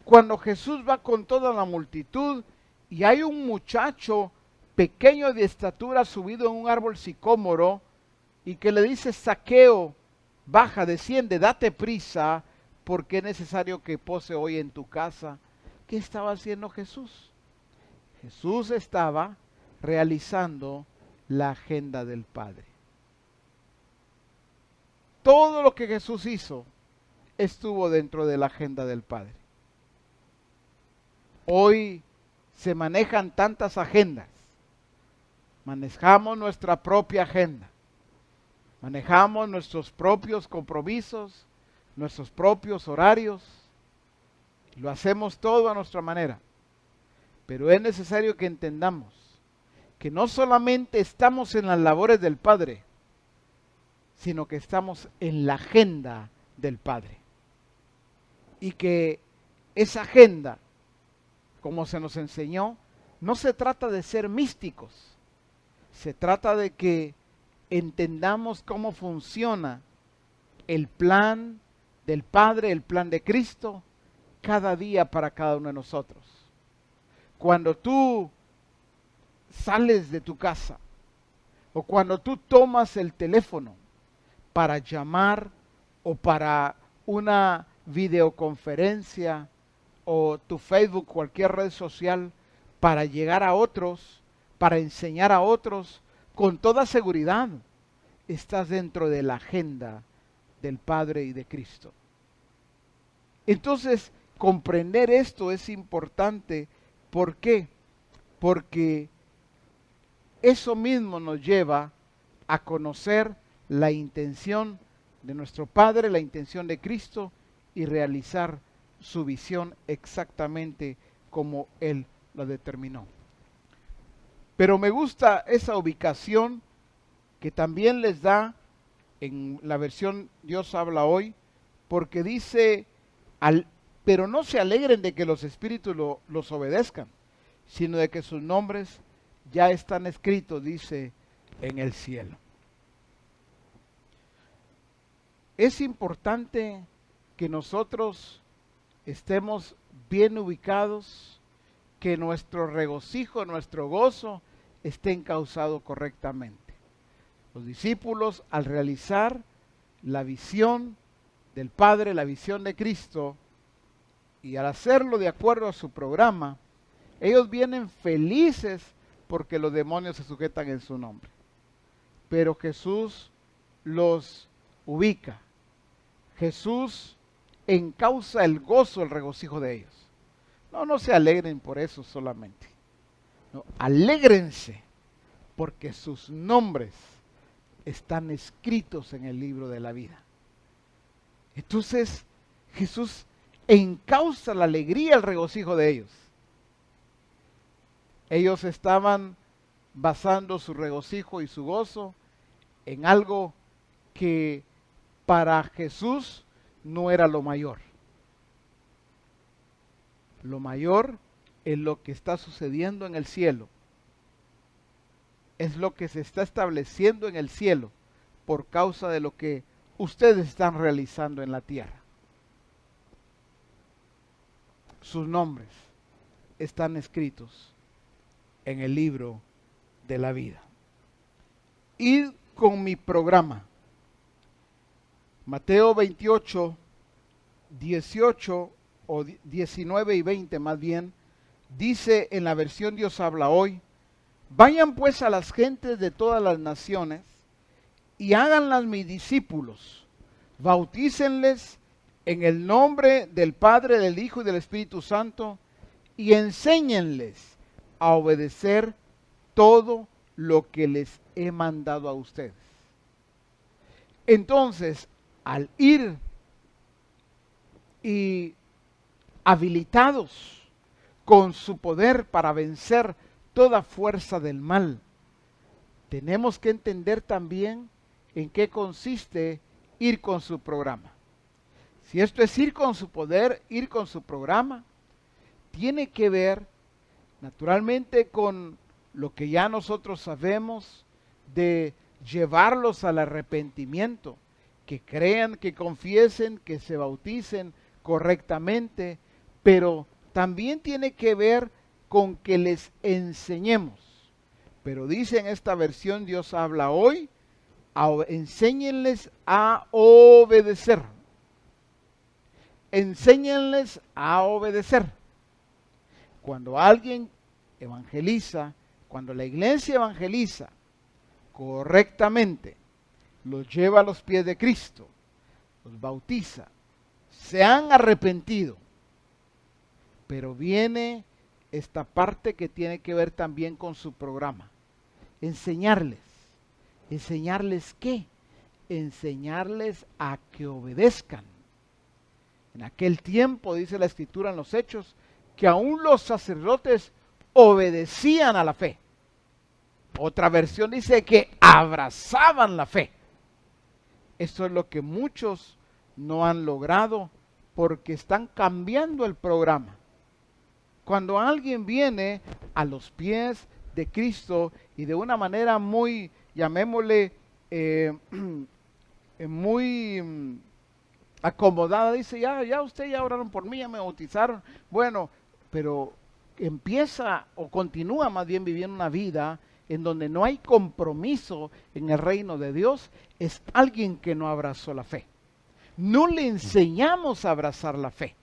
Cuando Jesús va con toda la multitud y hay un muchacho pequeño de estatura subido en un árbol sicómoro y que le dice, Zaqueo, baja, desciende, date prisa, porque es necesario que pose hoy en tu casa. ¿Qué estaba haciendo Jesús? Jesús estaba realizando la agenda del Padre. Todo lo que Jesús hizo estuvo dentro de la agenda del Padre. Hoy se manejan tantas agendas. Manejamos nuestra propia agenda. Manejamos nuestros propios compromisos, nuestros propios horarios. Lo hacemos todo a nuestra manera. Pero es necesario que entendamos que no solamente estamos en las labores del Padre, sino que estamos en la agenda del Padre. Y que esa agenda, como se nos enseñó, no se trata de ser místicos. Se trata de que entendamos cómo funciona el plan del Padre, el plan de Cristo, cada día para cada uno de nosotros. Cuando tú sales de tu casa o cuando tú tomas el teléfono para llamar o para una videoconferencia o tu Facebook, cualquier red social, para llegar a otros, para enseñar a otros, con toda seguridad estás dentro de la agenda del Padre y de Cristo. Entonces, comprender esto es importante. ¿Por qué? Porque eso mismo nos lleva a conocer la intención de nuestro Padre, la intención de Cristo, y realizar su visión exactamente como Él lo determinó. Pero me gusta esa ubicación que también les da en la versión Dios habla hoy, porque dice, pero no se alegren de que los espíritus los obedezcan, sino de que sus nombres ya están escritos, dice, en el cielo. Es importante que nosotros estemos bien ubicados, que nuestro regocijo, nuestro gozo esté encauzado correctamente. Los discípulos, al realizar la visión del Padre, la visión de Cristo, y al hacerlo de acuerdo a su programa, ellos vienen felices porque los demonios se sujetan en su nombre. Pero Jesús los ubica. Jesús encausa el gozo, el regocijo de ellos. No se alegren por eso solamente. No, alégrense porque sus nombres están escritos en el libro de la vida. Entonces Jesús encausa la alegría, el regocijo de ellos. Ellos estaban basando su regocijo y su gozo en algo que para Jesús no era lo mayor. Lo mayor es lo que está sucediendo en el cielo. Es lo que se está estableciendo en el cielo por causa de lo que ustedes están realizando en la tierra. Sus nombres están escritos en el libro de la vida. Id con mi programa. Mateo 28, 18 o 19 y 20 más bien, dice en la versión Dios habla hoy, vayan pues a las gentes de todas las naciones y háganlas mis discípulos, bautícenles en el nombre del Padre, del Hijo y del Espíritu Santo y enséñenles a obedecer todo lo que les he mandado a ustedes. Entonces, al ir y habilitados con su poder para vencer toda fuerza del mal, tenemos que entender también en qué consiste ir con su programa. Si esto es ir con su poder, ir con su programa, tiene que ver naturalmente con lo que ya nosotros sabemos de llevarlos al arrepentimiento, que crean, que confiesen, que se bauticen correctamente, pero también tiene que ver con que les enseñemos. Pero dice en esta versión Dios habla hoy, enséñenles a obedecer. Enséñenles a obedecer. Cuando alguien evangeliza, cuando la iglesia evangeliza correctamente, los lleva a los pies de Cristo, los bautiza, se han arrepentido, pero viene esta parte que tiene que ver también con su programa. Enseñarles. ¿Enseñarles qué? Enseñarles a que obedezcan. En aquel tiempo, dice la Escritura en los Hechos, que aún los sacerdotes obedecían a la fe. Otra versión dice que abrazaban la fe. Eso es lo que muchos no han logrado porque están cambiando el programa. Cuando alguien viene a los pies de Cristo y de una manera muy, llamémosle, muy acomodada, dice, ya ustedes ya oraron por mí, ya me bautizaron. Bueno, pero empieza o continúa más bien viviendo una vida en donde no hay compromiso en el reino de Dios, es alguien que no abrazó la fe. No le enseñamos a abrazar la fe.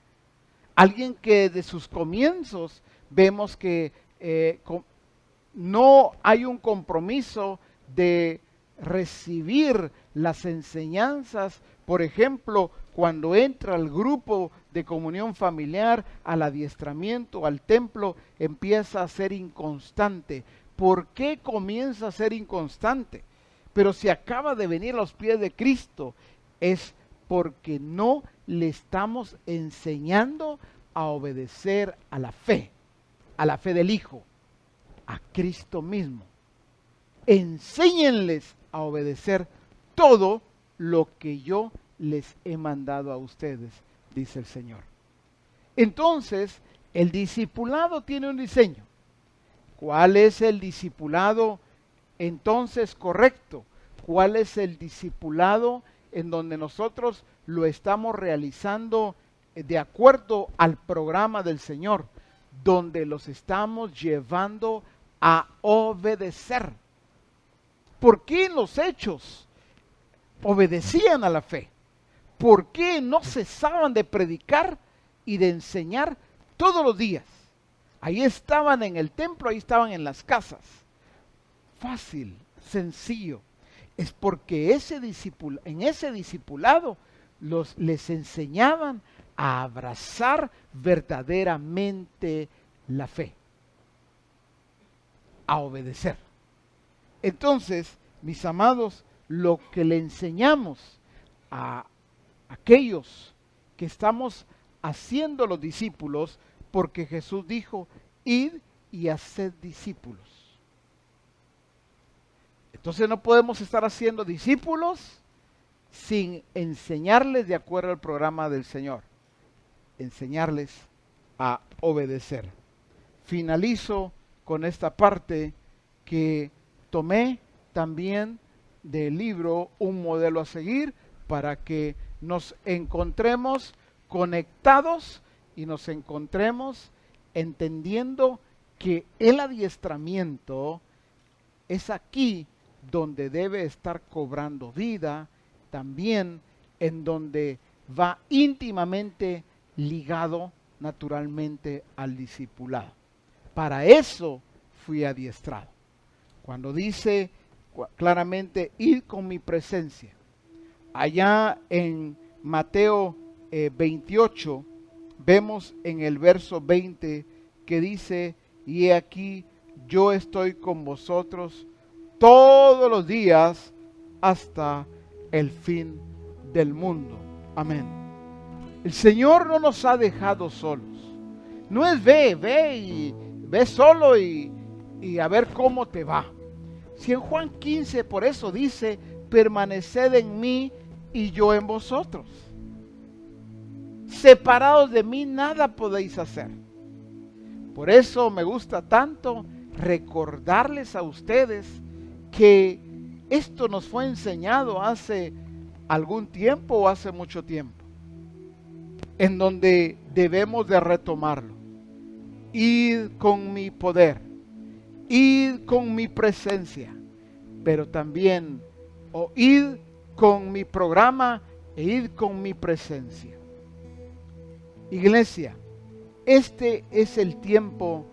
Alguien que de sus comienzos vemos que no hay un compromiso de recibir las enseñanzas. Por ejemplo, cuando entra al grupo de comunión familiar, al adiestramiento, al templo, empieza a ser inconstante. ¿Por qué comienza a ser inconstante? Pero si acaba de venir a los pies de Cristo, es porque no le estamos enseñando a obedecer a la fe del Hijo. a Cristo mismo. Enséñenles a obedecer todo lo que yo les he mandado a ustedes, dice el Señor. Entonces, el discipulado tiene un diseño. ¿Cuál es el discipulado entonces correcto? ¿Cuál es el discipulado en donde nosotros lo estamos realizando de acuerdo al programa del Señor? Donde los estamos llevando a obedecer. ¿Por qué en los hechos obedecían a la fe? ¿Por qué no cesaban de predicar y de enseñar todos los días? Ahí estaban en el templo, ahí estaban en las casas. Fácil, sencillo. Es porque en ese discipulado les enseñaban a abrazar verdaderamente la fe, a obedecer. Entonces, mis amados, lo que le enseñamos a aquellos que estamos haciendo los discípulos, porque Jesús dijo, id y haced discípulos. Entonces no podemos estar haciendo discípulos sin enseñarles de acuerdo al programa del Señor. Enseñarles a obedecer. Finalizo con esta parte que tomé también del libro Un modelo a seguir, para que nos encontremos conectados y nos encontremos entendiendo que el adiestramiento es aquí donde debe estar cobrando vida, también en donde va íntimamente ligado naturalmente al discipulado. Para eso fui adiestrado. Cuando dice claramente, id con mi presencia. Allá en Mateo 28, vemos en el verso 20 que dice, y he aquí, yo estoy con vosotros todos los días hasta el fin del mundo. Amén. El Señor no nos ha dejado solos. No es ve solo y a ver cómo te va. Si en Juan 15 por eso dice, permaneced en mí y yo en vosotros. Separados de mí nada podéis hacer. Por eso me gusta tanto recordarles a ustedes que esto nos fue enseñado hace algún tiempo o hace mucho tiempo, en donde debemos de retomarlo. Id con mi poder, id con mi presencia, pero también id con mi programa e id con mi presencia. Iglesia, este es el tiempo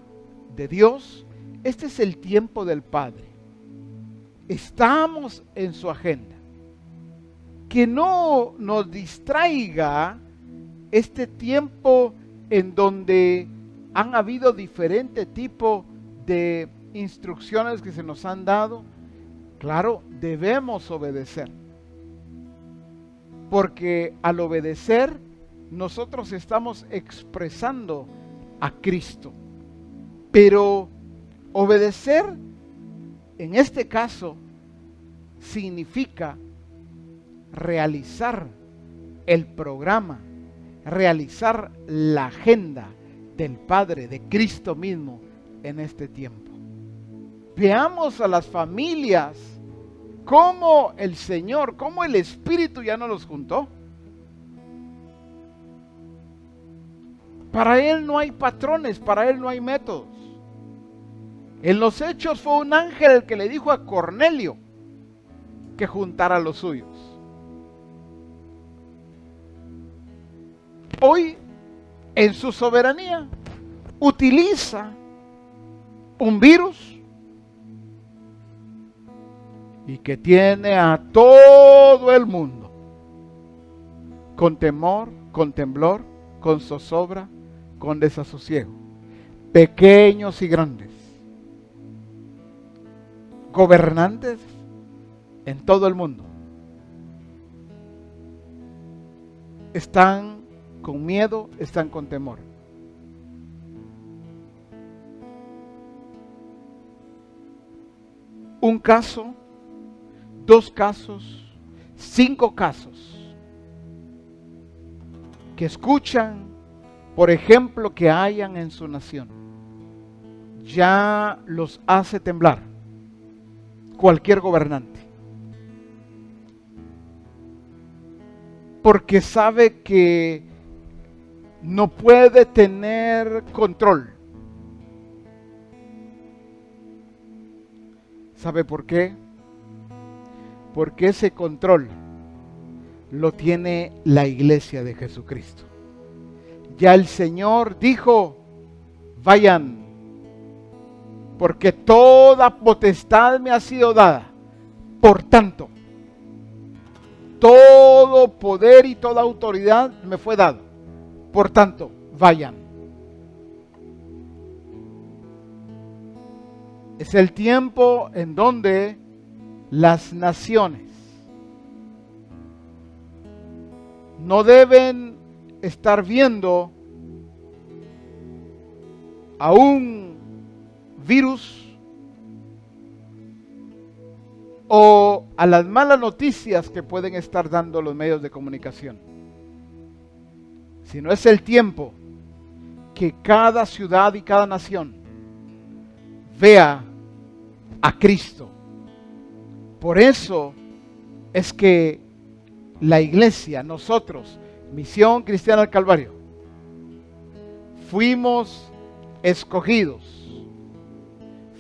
de Dios, este es el tiempo del Padre. Estamos en su agenda. Que no nos distraiga este tiempo en donde han habido diferentes tipos de instrucciones que se nos han dado. Claro, debemos obedecer. Porque al obedecer, nosotros estamos expresando a Cristo. Pero obedecer, en este caso, significa realizar el programa, realizar la agenda del Padre, de Cristo mismo en este tiempo. Veamos a las familias cómo el Señor, cómo el Espíritu ya no los juntó. Para Él no hay patrones, para Él no hay métodos. En los Hechos fue un ángel el que le dijo a Cornelio que juntara a los suyos. Hoy, en su soberanía, utiliza un virus y que tiene a todo el mundo con temor, con temblor, con zozobra, con desasosiego, pequeños y grandes, gobernantes en todo el mundo. Están con miedo, están con temor. un caso, 2 casos, 5 casos que escuchan, por ejemplo, que hayan en su nación, ya los hace temblar cualquier gobernante, porque sabe que no puede tener control. ¿Sabe por qué? Porque ese control lo tiene la iglesia de Jesucristo. Ya el Señor dijo, vayan, porque toda potestad me ha sido dada. Por tanto, todo poder y toda autoridad me fue dado. Por tanto, vayan. Es el tiempo en donde las naciones no deben estar viendo a un virus o a las malas noticias que pueden estar dando los medios de comunicación, sino es el tiempo que cada ciudad y cada nación vea a Cristo. Por eso es que la iglesia, nosotros, Misión Cristiana del Calvario, fuimos escogidos,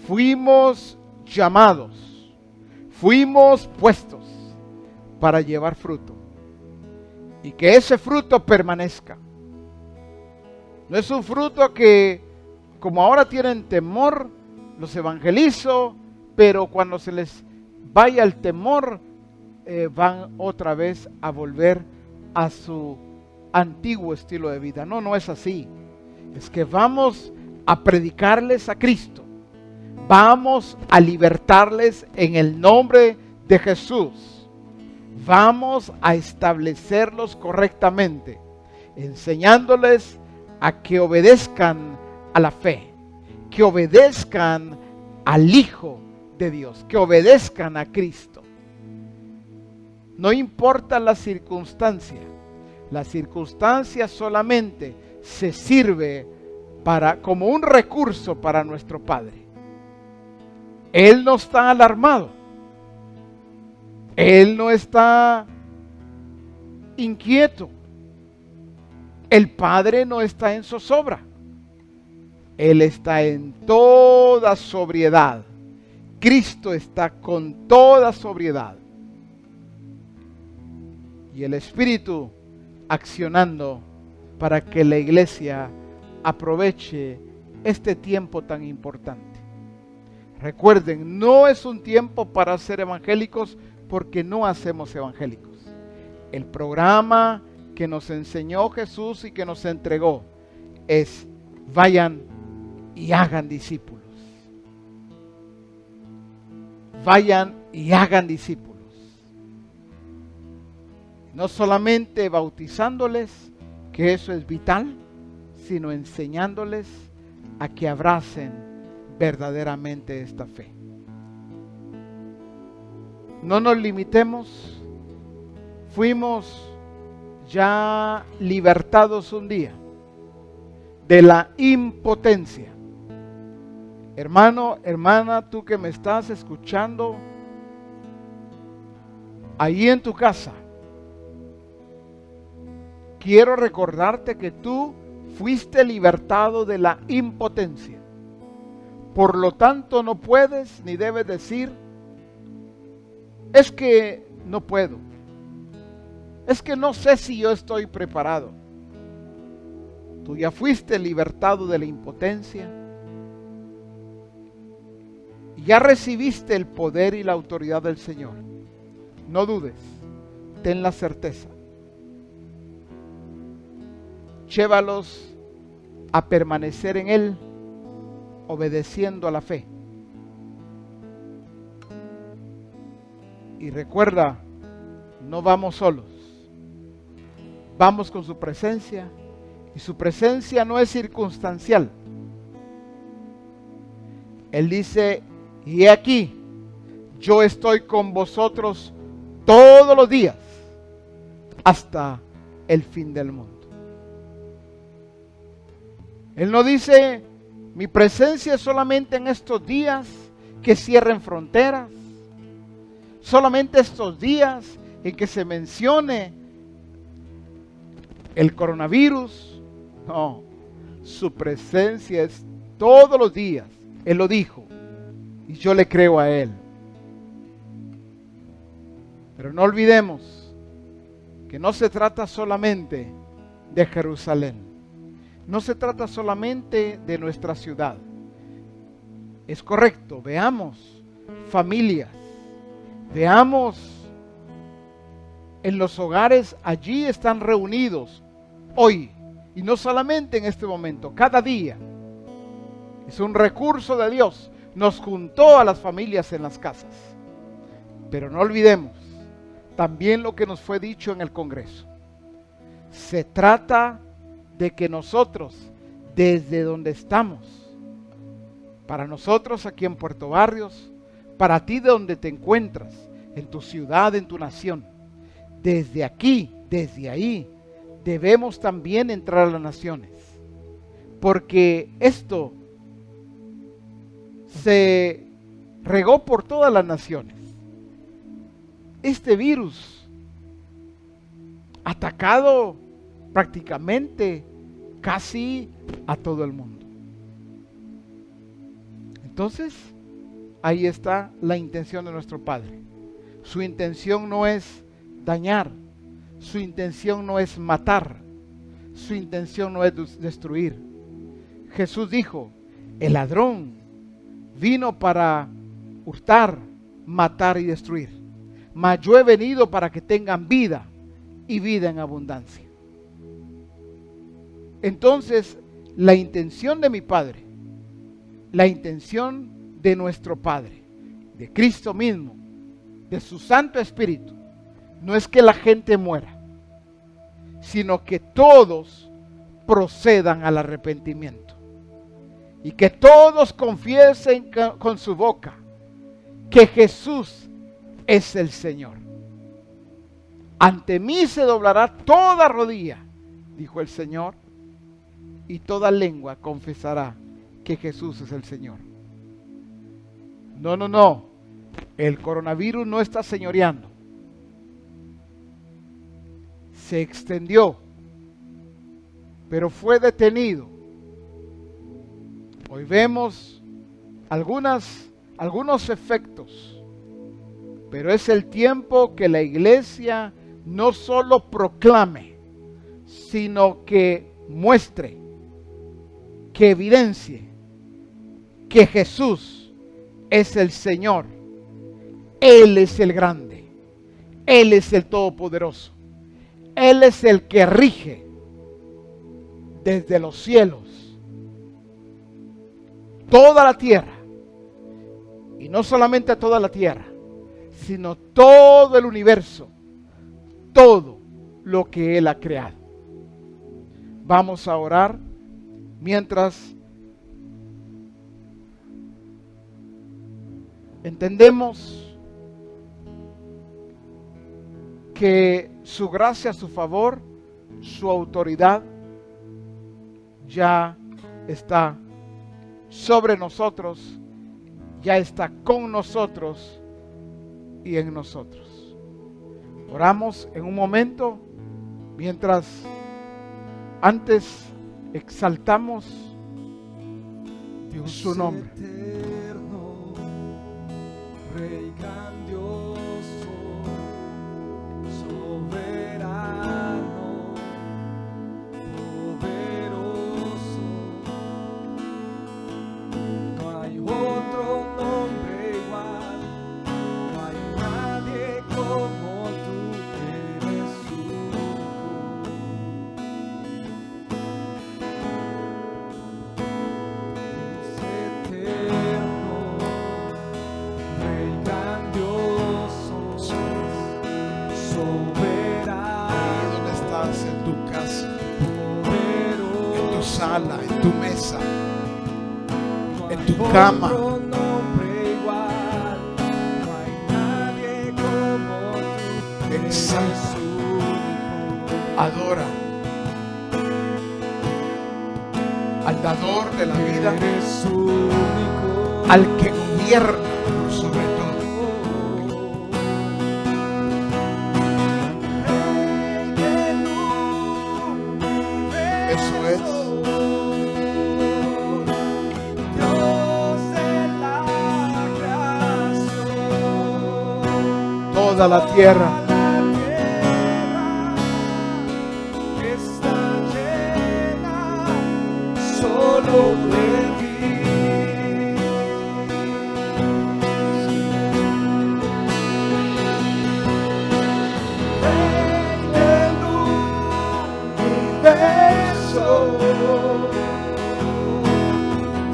fuimos llamados, fuimos puestos para llevar fruto y que ese fruto permanezca. No es un fruto que, como ahora tienen temor, los evangelizo, pero cuando se les vaya el temor, van otra vez a volver a su antiguo estilo de vida. No, no es así. Es que vamos a predicarles a Cristo. Vamos a libertarles en el nombre de Jesús. Vamos a establecerlos correctamente, enseñándoles a que obedezcan a la fe, que obedezcan al Hijo de Dios, que obedezcan a Cristo. No importa la circunstancia solamente se sirve como un recurso para nuestro Padre. Él no está alarmado, Él no está inquieto, el Padre no está en zozobra, Él está en toda sobriedad. Cristo está con toda sobriedad. Y el Espíritu accionando para que la iglesia aproveche este tiempo tan importante. Recuerden, no es un tiempo para ser evangélicos porque no hacemos evangélicos. El programa que nos enseñó Jesús y que nos entregó es: vayan y hagan discípulos. Vayan y hagan discípulos. No solamente bautizándoles, que eso es vital, sino enseñándoles a que abracen verdaderamente esta fe. No nos limitemos. Fuimos ya libertados un día de la impotencia. Hermano, hermana, tú que me estás escuchando ahí en tu casa, quiero recordarte que tú fuiste libertado de la impotencia. Por lo tanto, no puedes ni debes decir: es que no puedo, es que no sé si yo estoy preparado. Tú ya fuiste libertado de la impotencia. Ya recibiste el poder y la autoridad del Señor. No dudes, ten la certeza. Llévalos a permanecer en Él, obedeciendo a la fe. Y recuerda, no vamos solos, vamos con su presencia, y su presencia no es circunstancial. Él dice: y he aquí, yo estoy con vosotros todos los días hasta el fin del mundo. Él no dice, mi presencia es solamente en estos días que cierren fronteras, solamente estos días en que se mencione el coronavirus. No, su presencia es todos los días. Él lo dijo y yo le creo a Él. Pero no olvidemos que no se trata solamente de Jerusalén. No se trata solamente de nuestra ciudad. Es correcto, veamos familias, veamos en los hogares, allí están reunidos hoy, y no solamente en este momento, cada día. Es un recurso de Dios, nos juntó a las familias en las casas. Pero no olvidemos también lo que nos fue dicho en el Congreso. Se trata de que nosotros, desde donde estamos, para nosotros aquí en Puerto Barrios, para ti de donde te encuentras, en tu ciudad, en tu nación, desde aquí, desde ahí, debemos también entrar a las naciones. Porque esto se regó por todas las naciones. Este virus atacado prácticamente casi a todo el mundo. Entonces, ahí está la intención de nuestro Padre. Su intención no es dañar, su intención no es matar, su intención no es destruir. Jesús dijo, el ladrón vino para hurtar, matar y destruir. Mas yo he venido para que tengan vida y vida en abundancia. Entonces, la intención de mi Padre, la intención de nuestro Padre, de Cristo mismo, de su Santo Espíritu, no es que la gente muera, sino que todos procedan al arrepentimiento y que todos confiesen con su boca que Jesús es el Señor. Ante mí se doblará toda rodilla, dijo el Señor, y toda lengua confesará que Jesús es el Señor. No. El coronavirus no está señoreando. Se extendió, pero fue detenido. Hoy vemos algunos efectos, pero es el tiempo que la iglesia no solo proclame, sino que muestre, que evidencie que Jesús es el Señor. Él es el grande, Él es el todopoderoso, Él es el que rige desde los cielos toda la tierra, y no solamente toda la tierra, sino todo el universo, todo lo que Él ha creado. Vamos a orar mientras entendemos que su gracia, su favor, su autoridad ya está sobre nosotros, ya está con nosotros y en nosotros. Oramos en un momento mientras antes exaltamos Dios su nombre. Eterno, Rey grandioso, soberano, poderoso. No hay otro nombre igual, no hay nadie como tú, eres único. En tu casa, en tu sala, en tu mesa, en tu cama, exalta, adora al dador de la vida, al que gobierna por sobre todo. Eso es. Dios de la creación. Toda la tierra Está llena solo de ti. Rey del universo,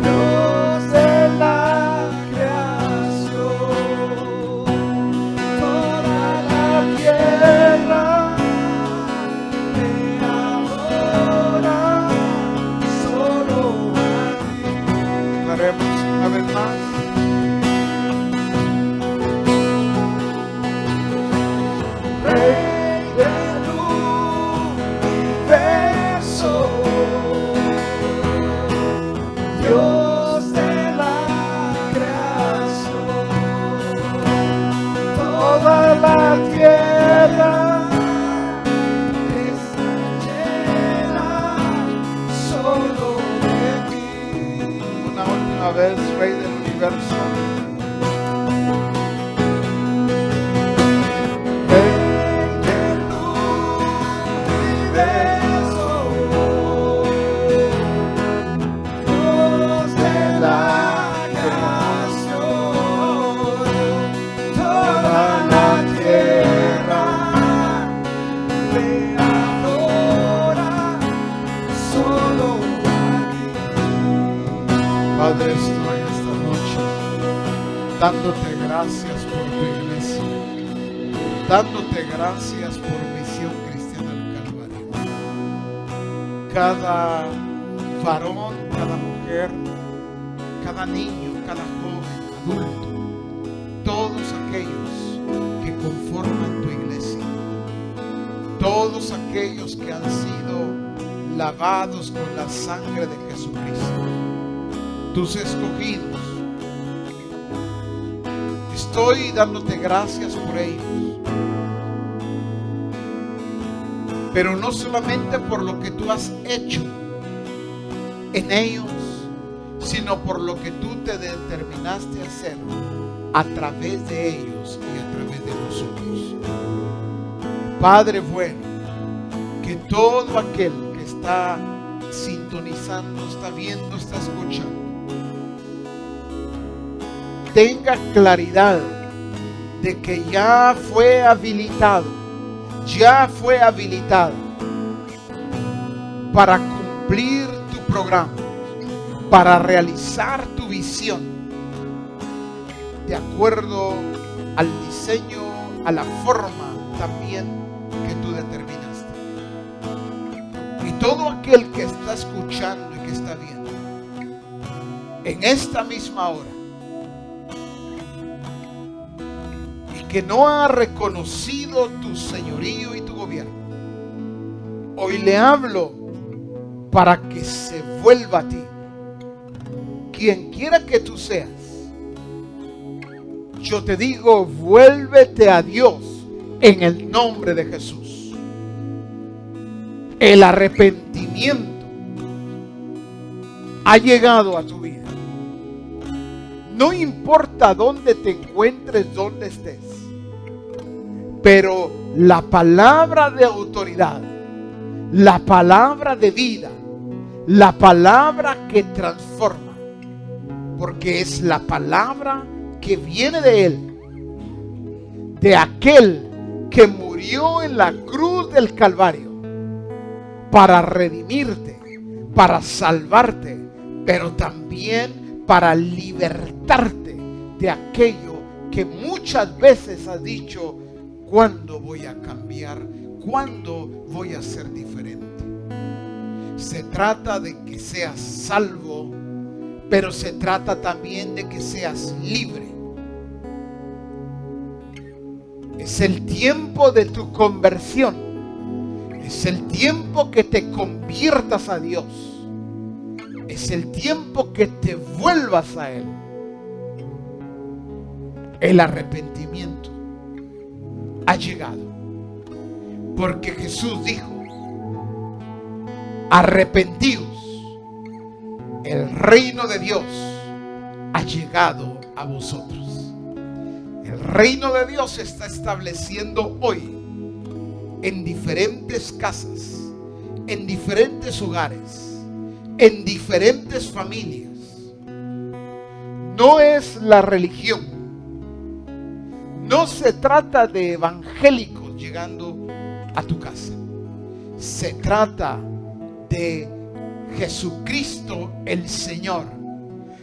Dios de la creación, toda la tierra te adora, solo a ti. declaremos una vez más. Rey del universo, Dios de la creación, toda la tierra está llena solo de ti. Una última vez, Rey del universo. Rey del universo, Dios de la creación, toda la tierra te adora, solo a ti. Padre, estoy esta noche dándote gracias por tu iglesia, dándote gracias por Misión Cristiana del Calvario. Cada varón, cada mujer, cada niño, cada joven, adulto, todos aquellos que conforman tu iglesia, todos aquellos que han sido lavados con la sangre de Jesucristo, tus escogidos. Estoy dándote gracias por ellos, pero no solamente por lo que tú has hecho en ellos, sino por lo que tú te determinaste a hacer a través de ellos y a través de nosotros. Padre bueno, que todo aquel que está sintonizando, está viendo, está escuchando, tenga claridad de que ya fue habilitado para cumplir tu programa, para realizar tu visión, de acuerdo al diseño, a la forma también que tú determinaste. Y todo aquel que está escuchando y que está viendo, en esta misma hora, que no ha reconocido tu señorío y tu gobierno, hoy le hablo para que se vuelva a ti. Quien quiera que tú seas, yo te digo, vuélvete a Dios en el nombre de Jesús. El arrepentimiento ha llegado a tu vida. No importa dónde te encuentres, dónde estés, pero la palabra de autoridad, la palabra de vida, la palabra que transforma, porque es la palabra que viene de Él, de aquel que murió en la cruz del Calvario para redimirte, para salvarte, pero también para libertarte de aquello que muchas veces has dicho: ¿cuándo voy a cambiar? ¿Cuándo voy a ser diferente? Se trata de que seas salvo, pero se trata también de que seas libre. Es el tiempo de tu conversión. Es el tiempo que te conviertas a Dios. Es el tiempo que te vuelvas a Él. El arrepentimiento ha llegado. Porque Jesús dijo: arrepentíos, el reino de Dios ha llegado a vosotros. El reino de Dios se está estableciendo hoy en diferentes casas, en diferentes hogares, en diferentes familias. No es la religión. No se trata de evangélicos llegando a tu casa. Se trata de Jesucristo el Señor.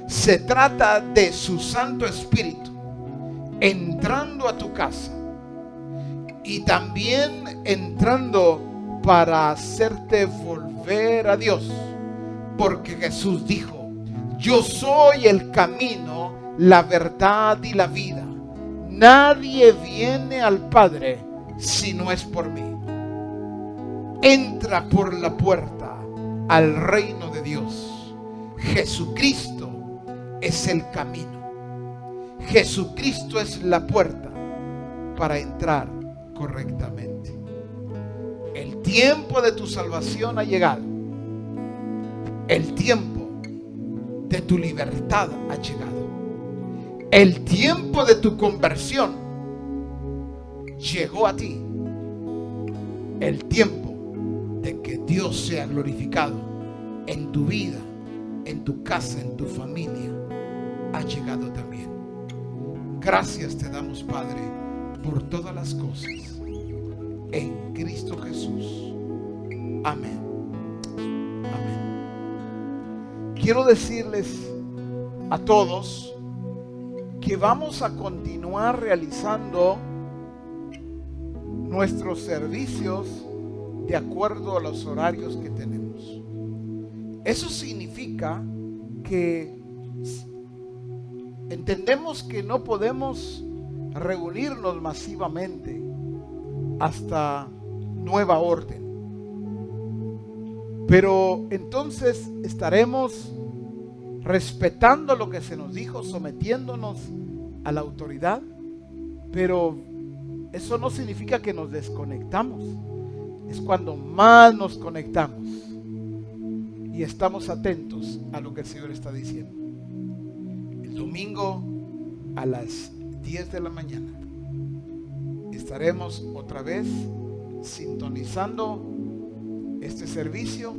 Se trata de su Santo Espíritu entrando a tu casa y también entrando para hacerte volver a Dios, porque Jesús dijo: yo soy el camino, la verdad y la vida. Nadie viene al Padre si no es por mí. Entra por la puerta al reino de Dios. Jesucristo es el camino. Jesucristo es la puerta para entrar correctamente. El tiempo de tu salvación ha llegado. El tiempo de tu libertad ha llegado. El tiempo de tu conversión llegó a ti. El tiempo de que Dios sea glorificado en tu vida, en tu casa, en tu familia, ha llegado también. Gracias te damos, Padre, por todas las cosas. En Cristo Jesús. Amén. Amén. Quiero decirles a todos que vamos a continuar realizando nuestros servicios de acuerdo a los horarios que tenemos. Eso significa que entendemos que no podemos reunirnos masivamente hasta nueva orden. Pero entonces estaremos respetando lo que se nos dijo, sometiéndonos a la autoridad, pero eso no significa que nos desconectamos. Es cuando más nos conectamos y estamos atentos a lo que el Señor está diciendo. El domingo a las 10 de la mañana estaremos otra vez sintonizando este servicio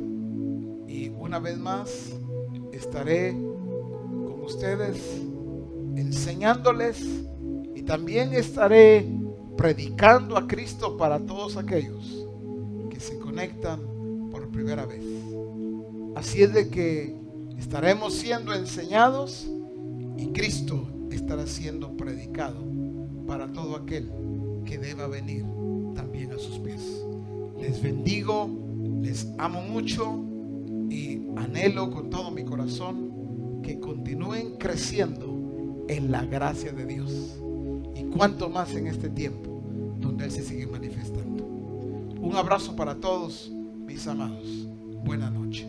y una vez más estaré con ustedes enseñándoles y también estaré predicando a Cristo para todos aquellos que se conectan por primera vez. Así es de que estaremos siendo enseñados y Cristo estará siendo predicado para todo aquel que deba venir también a sus pies. Les bendigo, les amo mucho y anhelo con todo mi corazón que continúen creciendo en la gracia de Dios, y cuanto más en este tiempo donde Él se sigue manifestando. Un abrazo para todos mis amados. Buenas noches.